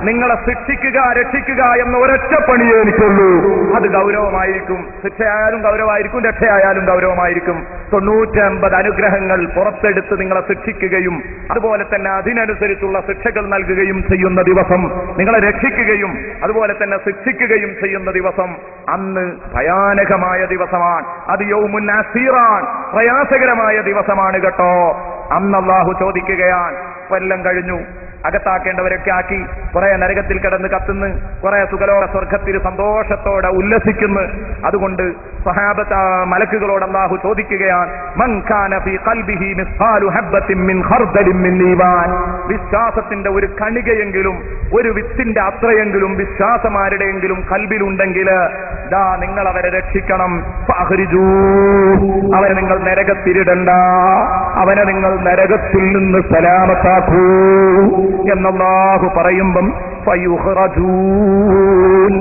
നിങ്ങളെ ശിക്ഷിക്കുക, രക്ഷിക്കുക എന്ന ഒരൊറ്റ പണിയേ എനിക്കുള്ളൂ. അത് ഗൗരവമായിരിക്കും. ശിക്ഷയായാലും ഗൗരവമായിരിക്കും, രക്ഷയായാലും ഗൗരവമായിരിക്കും. 950 അനുഗ്രഹങ്ങൾ പുറത്തെടുത്ത് നിങ്ങളെ ശിക്ഷിക്കുകയും അതുപോലെ തന്നെ അതിനനുസരിച്ചുള്ള ശിക്ഷകൾ നൽകുകയും ചെയ്യുന്ന ദിവസം, നിങ്ങളെ രക്ഷിക്കുകയും അതുപോലെ തന്നെ ശിക്ഷിക്കുകയും ചെയ്യുന്ന ദിവസം, അന്ന് ഭയാനകമായ ദിവസമാണ്. അത് യൗമുൻ അസീറാൻ, പ്രയാസകരമായ ദിവസമാണ് കേട്ടോ. അന്ന് അല്ലാഹു ചോദിക്കുകയാണ്, കൊല്ലം കഴിഞ്ഞു, അകത്താക്കേണ്ടവരൊക്കെ ആക്കി, കുറെ നരകത്തിൽ കിടന്ന് കത്തുന്നു, കുറെ സുഖലോക സ്വർഗത്തിൽ സന്തോഷത്തോടെ ഉല്ലസിക്കുന്നു. അതുകൊണ്ട് സഹാബത്ത് മലക്കുകളോട് അല്ലാഹു ചോദിക്കുകയാണ്, മൻ കാന ഫീ ഖൽബിഹി മിസ്ഖാലു ഹബ്ബത്തിൻ മിൻ ഖർദലിൻ മിൻ ഈമാൻ, വിശ്വാസത്തിന്റെ ഒരു കണികയെങ്കിലും, ഒരു വിത്തിന്റെ അത്രയെങ്കിലും വിശ്വാസം ആരുടെയെങ്കിലും കൽബിലുണ്ടെങ്കിൽ ദാ നിങ്ങൾ അവരെ രക്ഷിക്കണം. ഫഅഖ്രിജൂ, അവരെ നിങ്ങൾ നരകത്തിരിടണ്ട, അവനെ നിങ്ങൾ നരകത്തിൽ നിന്ന് സലാമത്താക്കൂ എന്നല്ലാഹു പറയുമ്പം ഫയുഖ്റജൂൻ,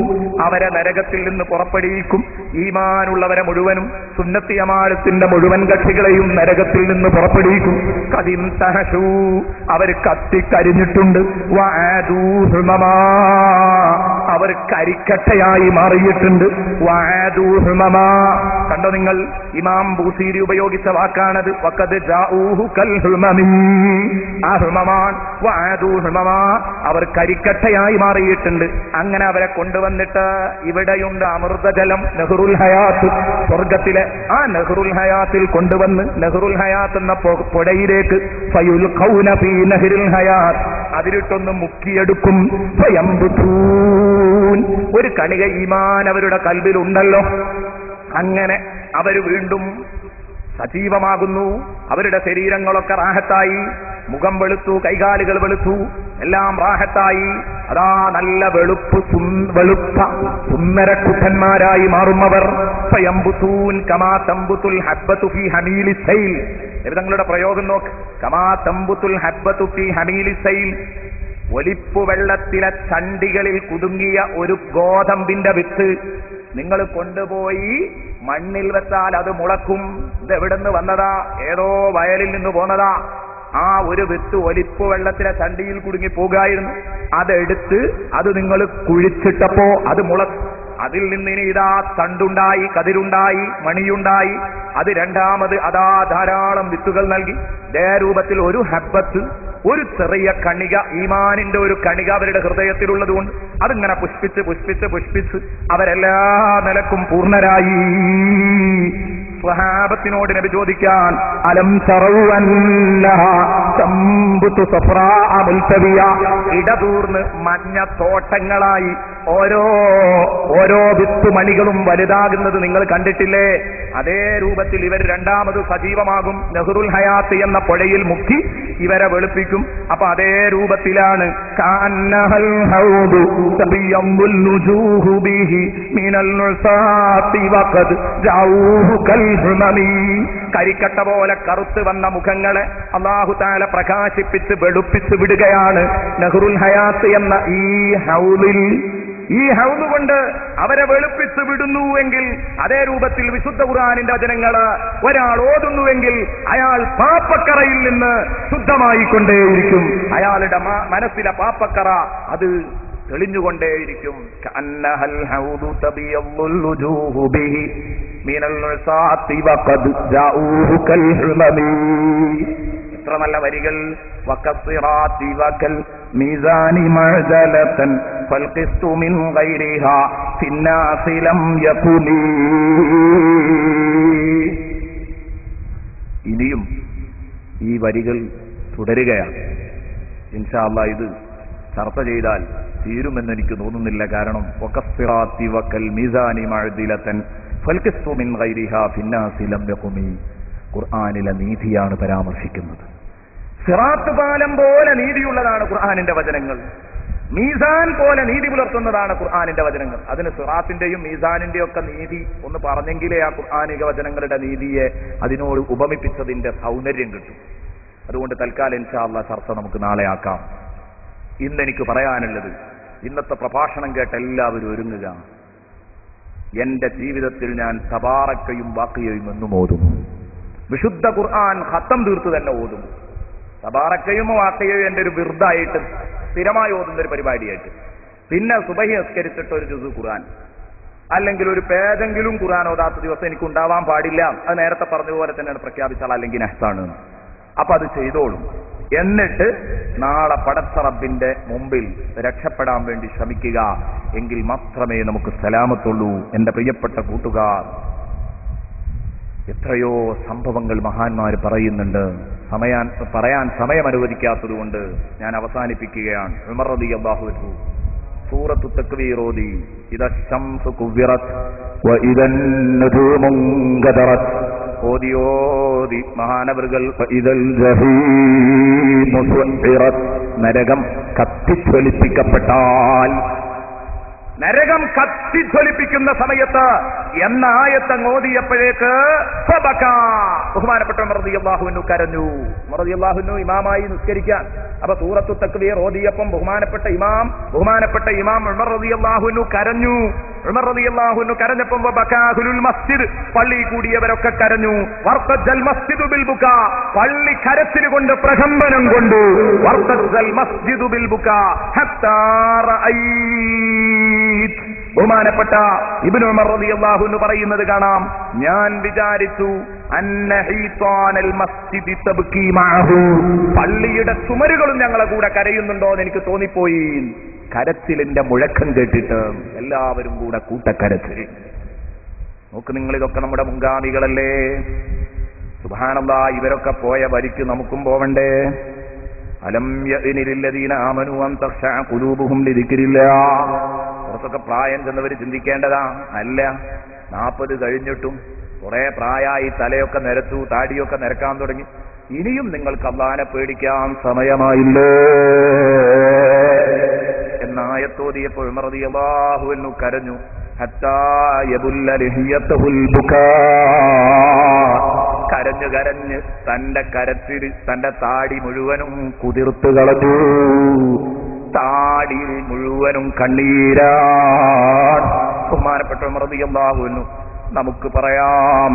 അവരെ നരകത്തിൽ നിന്ന് പുറപ്പെടുവിക്കും. ഈമാനുള്ളവരെ മുഴുവനും, സുന്നത്തി ജമാഅത്തിന്റെ മുഴുവൻ കക്ഷികളെയും നരകത്തിൽ നിന്ന് പുറപ്പെടുവിക്കും. ഖദിംതഹശൂ, അവർ കത്തിക്കരിഞ്ഞിട്ടുണ്ട്. വഅദൂ ഹുമമാ, അവർ കരിക്കട്ടയായി മാറിയിട്ടുണ്ട്. വഅദൂ ഹുമമാ, കണ്ടോ നിങ്ങൾ, ഇമാം ബൂസീരി ഉപയോഗിച്ച വാക്കാണത്. വഖദ് ജാഊഹു കൽ ഹുമമി, ആ ഹുമമാൻ വഅദൂ ഹുമമാ, അവർ കരിക്കട്ടയായി മാറിയിട്ടുണ്ട്. അങ്ങനെ അവരെ കൊണ്ടുവന്നിട്ട് ഇവിടെയുണ്ട് അമൃതജലം, നെഹ്റുൽ ഹയാത്ത്, സ്വർഗത്തിലെ ആ നെഹ്റുൽ ഹയാത്തിൽ കൊണ്ടുവന്ന് നെഹ്റുൽ ഹയാത്ത് എന്ന പുഴയിലേക്ക് ഫയുൽഖൗന ഫീ നഹ്റിൽ ഹയാത്ത്, അതിലിട്ടൊന്ന് മുക്കിയെടുക്കും. ഫയംബുതൂൻ, ഒരു കണിക ഈമാൻ അവരുടെ കൽബിലുണ്ടല്ലോ. അങ്ങനെ അവർ വീണ്ടും സജീവമാകുന്നു. അവരുടെ ശരീരങ്ങളൊക്കെ റാഹത്തായി, മുഖം വെളുത്തു, കൈകാലുകൾ വെളുത്തു, എല്ലാം റാഹത്തായി. അതാ നല്ല വെളുത്ത സുന്ദരക്കുട്ടന്മാരായി മാറും അവർ. ഫയംബുതൂൻ കമാ തംബുതുൽ ഹബ്ബതു ഫീ ഹമീലിസ് സൈൽ, തങ്ങളുടെ പ്രയോഗം നോക്ക്. കമാ തംബുതുൽ ഹബ്ബതു ഫീ ഹമീലിസ് സൈൽ, ഒലിപ്പു വെള്ളത്തിലെ ചണ്ടികളിൽ കുടുങ്ങിയ ഒരു ഗോതമ്പിന്റെ വിത്ത് നിങ്ങൾ കൊണ്ടുപോയി മണ്ണിൽ വെച്ചാൽ അത് മുളക്കും. ഇതെവിടുന്ന് വന്നതാ? ഏതോ വയലിൽ നിന്ന് പോന്നതാ. ആ ഒരു വിത്ത് ഒലിപ്പ് വെള്ളത്തിലെ ചണ്ടിയിൽ കുടുങ്ങി പോകായിരുന്നു. അതെടുത്ത് അത് നിങ്ങൾ കുഴിച്ചിട്ടപ്പോ അത് അതിൽ നിന്ന് ഇനി ഇതാ തണ്ടുണ്ടായി, കതിരുണ്ടായി, മണിയുണ്ടായി. അത് രണ്ടാമത് അതാ ധാരാളം വിത്തുകൾ നൽകി. ദേ രൂപത്തിൽ ഒരു ഹബ്ബത്ത്, ഒരു ചെറിയ കണിക, ഈമാനിന്റെ ഒരു കണിക അവരുടെ ഹൃദയത്തിലുള്ളതുകൊണ്ട് അതിങ്ങനെ പുഷ്പിച്ച് പുഷ്പിച്ച് പുഷ്പിച്ച് അവരെല്ലാ നിലക്കും പൂർണ്ണരായി. സ്വഹാബത്തിനോട് നബി ചോദിക്കാൻ, അലം തറൗ അന്നഹ തംബുതു സഫറാ മുൽതവിയ, ഇടതൂർന്ന് മഞ്ഞ തോട്ടങ്ങളായി ഓരോ വിത്തുമണികളും വലുതാകുന്നത് നിങ്ങൾ കണ്ടിട്ടില്ലേ? അതേ രൂപത്തിൽ ഇവർ രണ്ടാമത് സജീവമാകും. നെഹ്റുൽ ഹയാത്ത് എന്ന പുഴയിൽ മുക്കി ഇവരെ വെളുപ്പിക്കും. അപ്പൊ അതേ രൂപത്തിലാണ് കാന്നഹൽ ഹൗദു തബിയംബുൽ നുജൂഹു ബിഹി മിനൽ നുസാത്തി വഖദ് ജഊഹു കൽ ഹുമമി, കരിക്കട്ട പോലെ കറുത്ത് വന്ന മുഖങ്ങളെ അല്ലാഹു തആല പ്രകാശിപ്പിച്ച് വെളുപ്പിച്ച് വിടുകയാണ് നെഹ്റുൽ ഹയാത്ത് എന്ന ഈ ഹൗദിൽ. ഈ ഹൗദ് കൊണ്ട് അവരെ വെളുപ്പിച്ച് വിടുന്നുവെങ്കിൽ അതേ രൂപത്തിൽ വിശുദ്ധ ഖുർആനിന്റെ വചനങ്ങള് ഒരാൾ ഓതുന്നുവെങ്കിൽ അയാൾ പാപ്പക്കറയിൽ നിന്ന് ശുദ്ധമായിക്കൊണ്ടേയിരിക്കും. അയാളുടെ മനസ്സിലെ പാപ്പക്കറ അത് തെളിഞ്ഞുകൊണ്ടേയിരിക്കും. കഅന്നഹൽ ഹൗദു തബിയദ്ദുൽ വുജൂഹു ബിഹി മിനൽ ഉസാത്തി വഖദ് ജഊഹു കൽ ഹുമമി. എത്ര നല്ല വരികൾ! വകസ്സിറാത്തി വകൽ മീസാനി മഅദലതൻ ഫൽഖിസ്തു മിൻ ഗൈരിഹാ ഫിന്നാസി ലം യകുനി. ഇനിയും ഈ വരികൾ തുടരുകയാണ്. ഇൻഷാ അല്ലാഹ് ഇത് ചർച്ച ചെയ്താൽ തീരുമെന്ന് എനിക്ക് തോന്നുന്നില്ല. കാരണം വകസ്സിറാത്തി വകൽ മീസാനി മഅദലതൻ ഫൽഖിസ്തു മിൻ ഗൈരിഹാ ഫിന്നാസി ലം യകുനി ഖുർആനിലെ നീതിയാണ് പരാമർശിക്കുന്നത്. സിറാത്ത് പാലം പോലെ നീതിയുള്ളതാണ് ഖുർആനിന്റെ വചനങ്ങൾ. മീസാൻ പോലെ നീതി പുലർത്തുന്നതാണ് ഖുർആനിന്റെ വചനങ്ങൾ. അതിന് സിറാത്തിന്റെയും മീസാനിന്റെയും ഒക്കെ നീതി ഒന്ന് പറഞ്ഞെങ്കിലേ ആ ഖുർആനിക വചനങ്ങളുടെ നീതിയെ അതിനോട് ഉപമിപ്പിച്ചതിന്റെ സൗന്ദര്യം കിട്ടും. അതുകൊണ്ട് തൽക്കാലം ഇൻഷാ അല്ലാഹ് ചർച്ച നമുക്ക് നാളെ ആക്കാം. ഇന്നെനിക്ക് പറയാനുള്ളത്, ഇന്നത്തെ പ്രഭാഷണം കേട്ട എല്ലാവരും ഒരുങ്ങുക. എന്റെ ജീവിതത്തിൽ ഞാൻ തബാറക്കയും വാഖിയയും എന്നും ഓതും. വിശുദ്ധ ഖുർആൻ ഖത്തം തീർത്ത് തന്നെ ഓതും. തബാറക്കയും വാഖിയയും എന്റെ ഒരു വിർദായിട്ട് സ്ഥിരമായി ഓതുന്ന ഒരു പരിപാടിയായിട്ട്. പിന്നെ സുബഹി നിസ്കരിച്ചിട്ട് ഒരു ജുസ് ഖുർആൻ, അല്ലെങ്കിൽ ഒരു പേജെങ്കിലും ഖുർആൻ ഓതാത്ത ദിവസം എനിക്ക് ഉണ്ടാവാൻ പാടില്ല. അത് നേരത്തെ പറഞ്ഞതുപോലെ തന്നെയാണ് പ്രഖ്യാപിച്ചാൽ അല്ലെങ്കിൽ നഹ്സാണ്. അപ്പൊ അത് ചെയ്തോളും. എന്നിട്ട് നാളെ പടച്ച റബ്ബിന്റെ മുമ്പിൽ രക്ഷപ്പെടാൻ വേണ്ടി ശ്രമിക്കുക. എങ്കിൽ മാത്രമേ നമുക്ക് സലാമത്തുള്ളൂ. എന്റെ പ്രിയപ്പെട്ട കൂട്ടുകാർ, എത്രയോ സംഭവങ്ങൾ മഹാന്മാർ പറയുന്നുണ്ട്. പറയാൻ സമയം അനുവദിക്കാത്തത് കൊണ്ട് ഞാൻ അവസാനിപ്പിക്കുകയാണ്. ഉമർ റളിയല്ലാഹു അൻഹു സൂറത്തു തക്വീർ ഓതി, ഇദ ശംസു കുവ്വിറത് വഇദൻ നുജൂമു ഗദറത് ഓതി മഹാനവറുകൾ ഇദൽ ജഹീമു സുഇറത്, നരകം കത്തിജ്വലിപ്പിക്കപ്പെട്ടാൽ, നരകം കത്തിജ്വലിപ്പിക്കുന്ന സമയത്ത് എന്ന ആയത്തങ്ങ് ഓതിയപ്പോഴേക്ക് ബഹുമാനപ്പെട്ട ഉമർ റളിയല്ലാഹു അൻഹു കരഞ്ഞു. ഉമർ റളിയല്ലാഹു അൻഹു ഇമാമായി നിസ്കരിക്കാൻ. അപ്പൊ സൂറത്തു തക്വീർ ഓതിയപ്പം ബഹുമാനപ്പെട്ട ഇമാം ഉമർ റളിയല്ലാഹു അൻഹു കരഞ്ഞു. ഉമർ റളിയല്ലാഹു അൻഹു കരഞ്ഞപ്പം ബകാഹുൽ മസ്ജിദ്, പള്ളി കൂടിയവരൊക്കെ കരഞ്ഞു. വർത്തജൽ മസ്ജിദു ബിൽ ബുകാ, പള്ളി കരച്ചിൽ കൊണ്ട് പ്രകമ്പനം കൊണ്ടു. വർത്തജൽ മസ്ജിദു ബിൽ ബുകാ ഹത്താ റഅയ്ത്. ബഹുമാനപ്പെട്ട ഇബ്നു ഉമർ റളിയല്ലാഹു അൻഹു പറയുന്നത് കാണാം, ഞാൻ വിചാരിച്ചു അന്ന ഹീതാനൽ മസ്ജിദി തബ്കി മഅഹു, പള്ളിയുടെ ചുമരുകളും ഞങ്ങളെ കൂടെ കരയുന്നുണ്ടോ എന്ന് എനിക്ക് തോന്നിപ്പോയി. കരച്ചിലിന്റെ മുഴക്കം കേട്ടിട്ട് എല്ലാവരും കൂടെ കൂട്ടക്കരച്ചിൽ. നോക്ക് നിങ്ങൾ, ഇതൊക്കെ നമ്മുടെ മുൻഗാമികളല്ലേ. സുബ്ഹാനല്ലാഹ്, ഇവരൊക്കെ പോയ വരിക്ക് നമുക്കും പോവണ്ടേ? അലം യഅ്നി ലില്ലദീന ആമനു അൻ തഖ്ശഅ ഖുലൂബുഹും ലിദിക്രില്ലാഹ്. കുറച്ചൊക്കെ പ്രായം ചെന്നവർ ചിന്തിക്കേണ്ടതാ. അല്ല, 40 കഴിഞ്ഞിട്ടും കുറെ പ്രായമായി, തലയൊക്കെ നിരത്തു, താടിയൊക്കെ നിരക്കാൻ തുടങ്ങി. ഇനിയും നിങ്ങൾക്ക് അല്ലാഹനെ പേടിക്കാൻ സമയമായില്ലേ എന്നായത്തോതിയപ്പോൾ ഉമർ റളിയല്ലാഹു അൻഹു കരഞ്ഞു. ഹത്താ യബുല്ല ലിഹിയത്തുൽ ബുകാ, കരഞ്ഞ് തന്റെ കരത്തിൽ തന്റെ താടി മുഴുവനും കുതിർത്തു കളഞ്ഞു. താടി മുഴുവനും കണ്ണീരാണ്. ബഹുമാനപ്പെട്ട ഉമർ റളിയല്ലാഹു അൻഹു, നമുക്ക് പറയാം,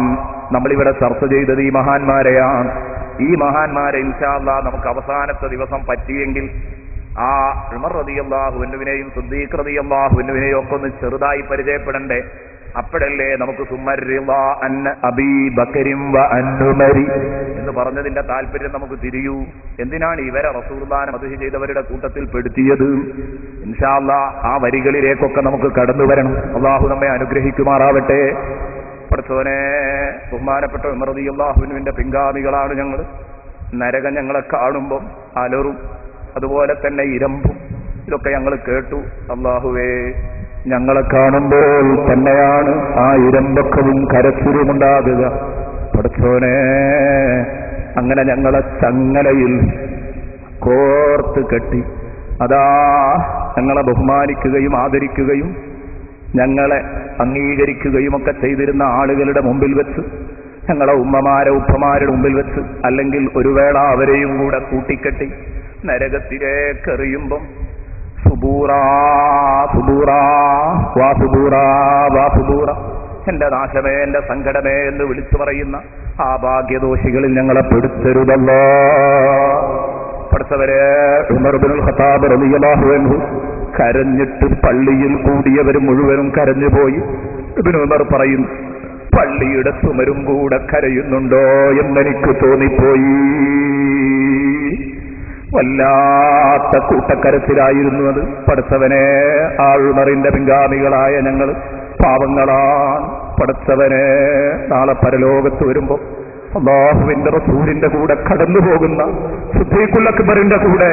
നമ്മളിവിടെ ചർച്ച ചെയ്തത് ഈ മഹാന്മാരെയാണ്. ഈ മഹാന്മാരെ ഇൻഷാ അല്ലാഹ് നമുക്ക് അവസാനത്തെ ദിവസം പറ്റിയെങ്കിൽ ആ ഉമർ റളിയല്ലാഹു അൻഹുവിനെയും സിദ്ദീഖ് റളിയല്ലാഹു അൻഹുവിനെയും ഒക്കെ ഒന്ന് ചെറുതായി പരിചയപ്പെടണ്ടേ? അപ്പോഴല്ലേ നമുക്ക് സുമർറിളാ അൻ അബീ ബക്കരിൻ വ അൻ ഉമരി എന്ന് പറഞ്ഞതിന്റെ താല്പര്യം നമുക്ക് തിരിയൂ. എന്തിനാണ് ഇവരെ റസൂലുള്ളാഹിനെ മദ്ഹ് ചെയ്തവരുടെ കൂട്ടത്തിൽ പെടുത്തിയത്? ഇൻഷാ അല്ലാഹ് ആ വരികളിലേക്കൊക്കെ നമുക്ക് കടന്നു വരണം. അല്ലാഹു നമ്മെ അനുഗ്രഹിക്കുമാറാവട്ടെ. പഠിച്ചവനെ ബഹുമാനപ്പെട്ട ഉമർ റളിയല്ലാഹു അൻഹുവിന്റെ പിൻഗാമികളാണ് ഞങ്ങൾ. നരകം ഞങ്ങളെ കാണുമ്പം അലറും, അതുപോലെ തന്നെ ഇരമ്പും. ഇതൊക്കെ ഞങ്ങൾ കേട്ടു. അല്ലാഹുവേ, ഞങ്ങളെ കാണുമ്പോൾ തന്നെയാണ് ആ ഇരമ്പക്കവും കരച്ചിലുമുണ്ടാകുക. പഠിച്ചവനെ, അങ്ങനെ ഞങ്ങളെ ചങ്ങലയിൽ കോർത്ത് കെട്ടി അതാ ഞങ്ങളെ ബഹുമാനിക്കുകയും ആദരിക്കുകയും ഞങ്ങളെ അംഗീകരിക്കുകയും ഒക്കെ ചെയ്തിരുന്ന ആളുകളുടെ മുമ്പിൽ വെച്ച്, ഞങ്ങളെ ഉമ്മമാരെ ഉപ്പമാരുടെ മുമ്പിൽ വെച്ച്, അല്ലെങ്കിൽ ഒരു വേള അവരെയും കൂടെ കൂട്ടിക്കെട്ടി നരകത്തിലേക്ക് എറിയുമ്പം സുബൂറാ സുബൂറാ വാ സുബൂറാ വാ സുബൂറ, എന്റെ നാശമേ, എന്റെ സങ്കടമേ എന്ന് വിളിച്ചു പറയുന്ന ആ ഭാഗ്യദോഷികളിൽ ഞങ്ങളെ പെടുത്തരുതല്ലോ. പഠിച്ചവരെ, ഉമർ ഇബ്നുൽ ഖത്താബ് റളിയല്ലാഹു അൻഹു കരഞ്ഞിട്ട് പള്ളിയിൽ കൂടിയവർ മുഴുവനും കരഞ്ഞുപോയി. ഇബ്നു ഉമർ പറയുന്നു, പള്ളിയുടെ ചുമരും കൂടെ കരയുന്നുണ്ടോ എന്നെനിക്ക് തോന്നിപ്പോയി. വല്ലാത്ത കൂട്ടക്കരച്ചിലായിരുന്നു അത്. പഠിച്ചവനെ, ആ ഉമറിന്റെ പിൻഗാമികളായ ഞങ്ങൾ പാവങ്ങളാണ്. പഠിച്ചവനെ, നാളെ പരലോകത്ത് വരുമ്പോ അല്ലാഹുവിന്റെ റസൂലിന്റെ കൂടെ കടന്നു പോകുന്ന സിദ്ദീഖുൽ അക്ബറിന്റെ കൂടെ,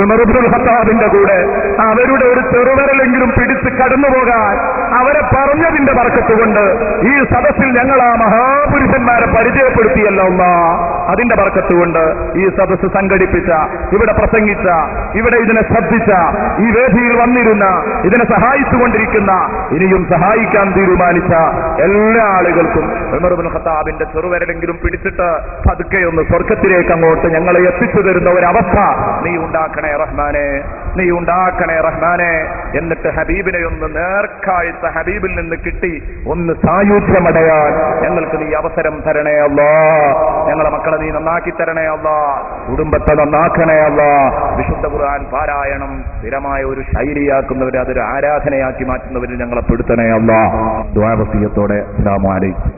ഉമർ ഇബ്നുൽ ഖത്താബിന്റെ കൂടെ അവരുടെ ഒരു ചെറുവിരലെങ്കിലും പിടിച്ച് കടന്നു പോകാൻ അവരെ പറഞ്ഞതിന്റെ ബർക്കത്ത് കൊണ്ട് ഈ സദസ്സിൽ ഞങ്ങൾ ആ മഹാപുരുഷന്മാരെ പരിചയപ്പെടുത്തിയല്ലോ. അതിന്റെ ബർക്കത്ത് കൊണ്ട് ഈ സദസ്സ് സംഘടിപ്പിച്ച, ഇവിടെ പ്രസംഗിച്ച, ഇവിടെ ഇതിനെ ശ്രദ്ധിച്ച, ഈ വേദിയിൽ വന്നിരുന്ന, ഇതിനെ സഹായിച്ചുകൊണ്ടിരിക്കുന്ന, ഇനിയും സഹായിക്കാൻ തീരുമാനിച്ച എല്ലാ ആളുകൾക്കും ഉമർ ഇബ്നുൽ ഖത്താബിന്റെ ചെറുവിരലെങ്കിലും പിടിച്ചിട്ട് പതുക്കെയൊന്ന് സ്വർഗത്തിലേക്ക് അങ്ങോട്ട് ഞങ്ങളെ എത്തിച്ചു തരുന്ന ഒരവസ്ഥ നീ ഉണ്ടാക്കണേ റഹ്മാനെ, നീ ഉണ്ടാക്കണേ റഹ്മാനെ. എന്നിട്ട് ഹബീബിനെ ഒന്ന് നേർക്കാഴ്ച ഹബീബിൽ നിന്ന് കിട്ടി ഒന്ന് സായുധ്യമടയാൻ ഞങ്ങൾക്ക് നീ അവസരം തരണേ അല്ലാ. ഞങ്ങളെ മക്കളെ നീ നന്നാക്കി തരണേ അല്ലാ. കുടുംബത്തെ നന്നാക്കണേ അല്ലാ. വിശുദ്ധ ഖുർആൻ പാരായണം സ്ഥിരമായ ഒരു ശൈലിയാക്കുന്നവർ, അതൊരു ആരാധനയാക്കി മാറ്റുന്നവരിൽ ഞങ്ങളെ പെടുത്തണേ അല്ലാ. ദുആ വസിയത്തോടെ അസ്സലാമു അലൈക്കും.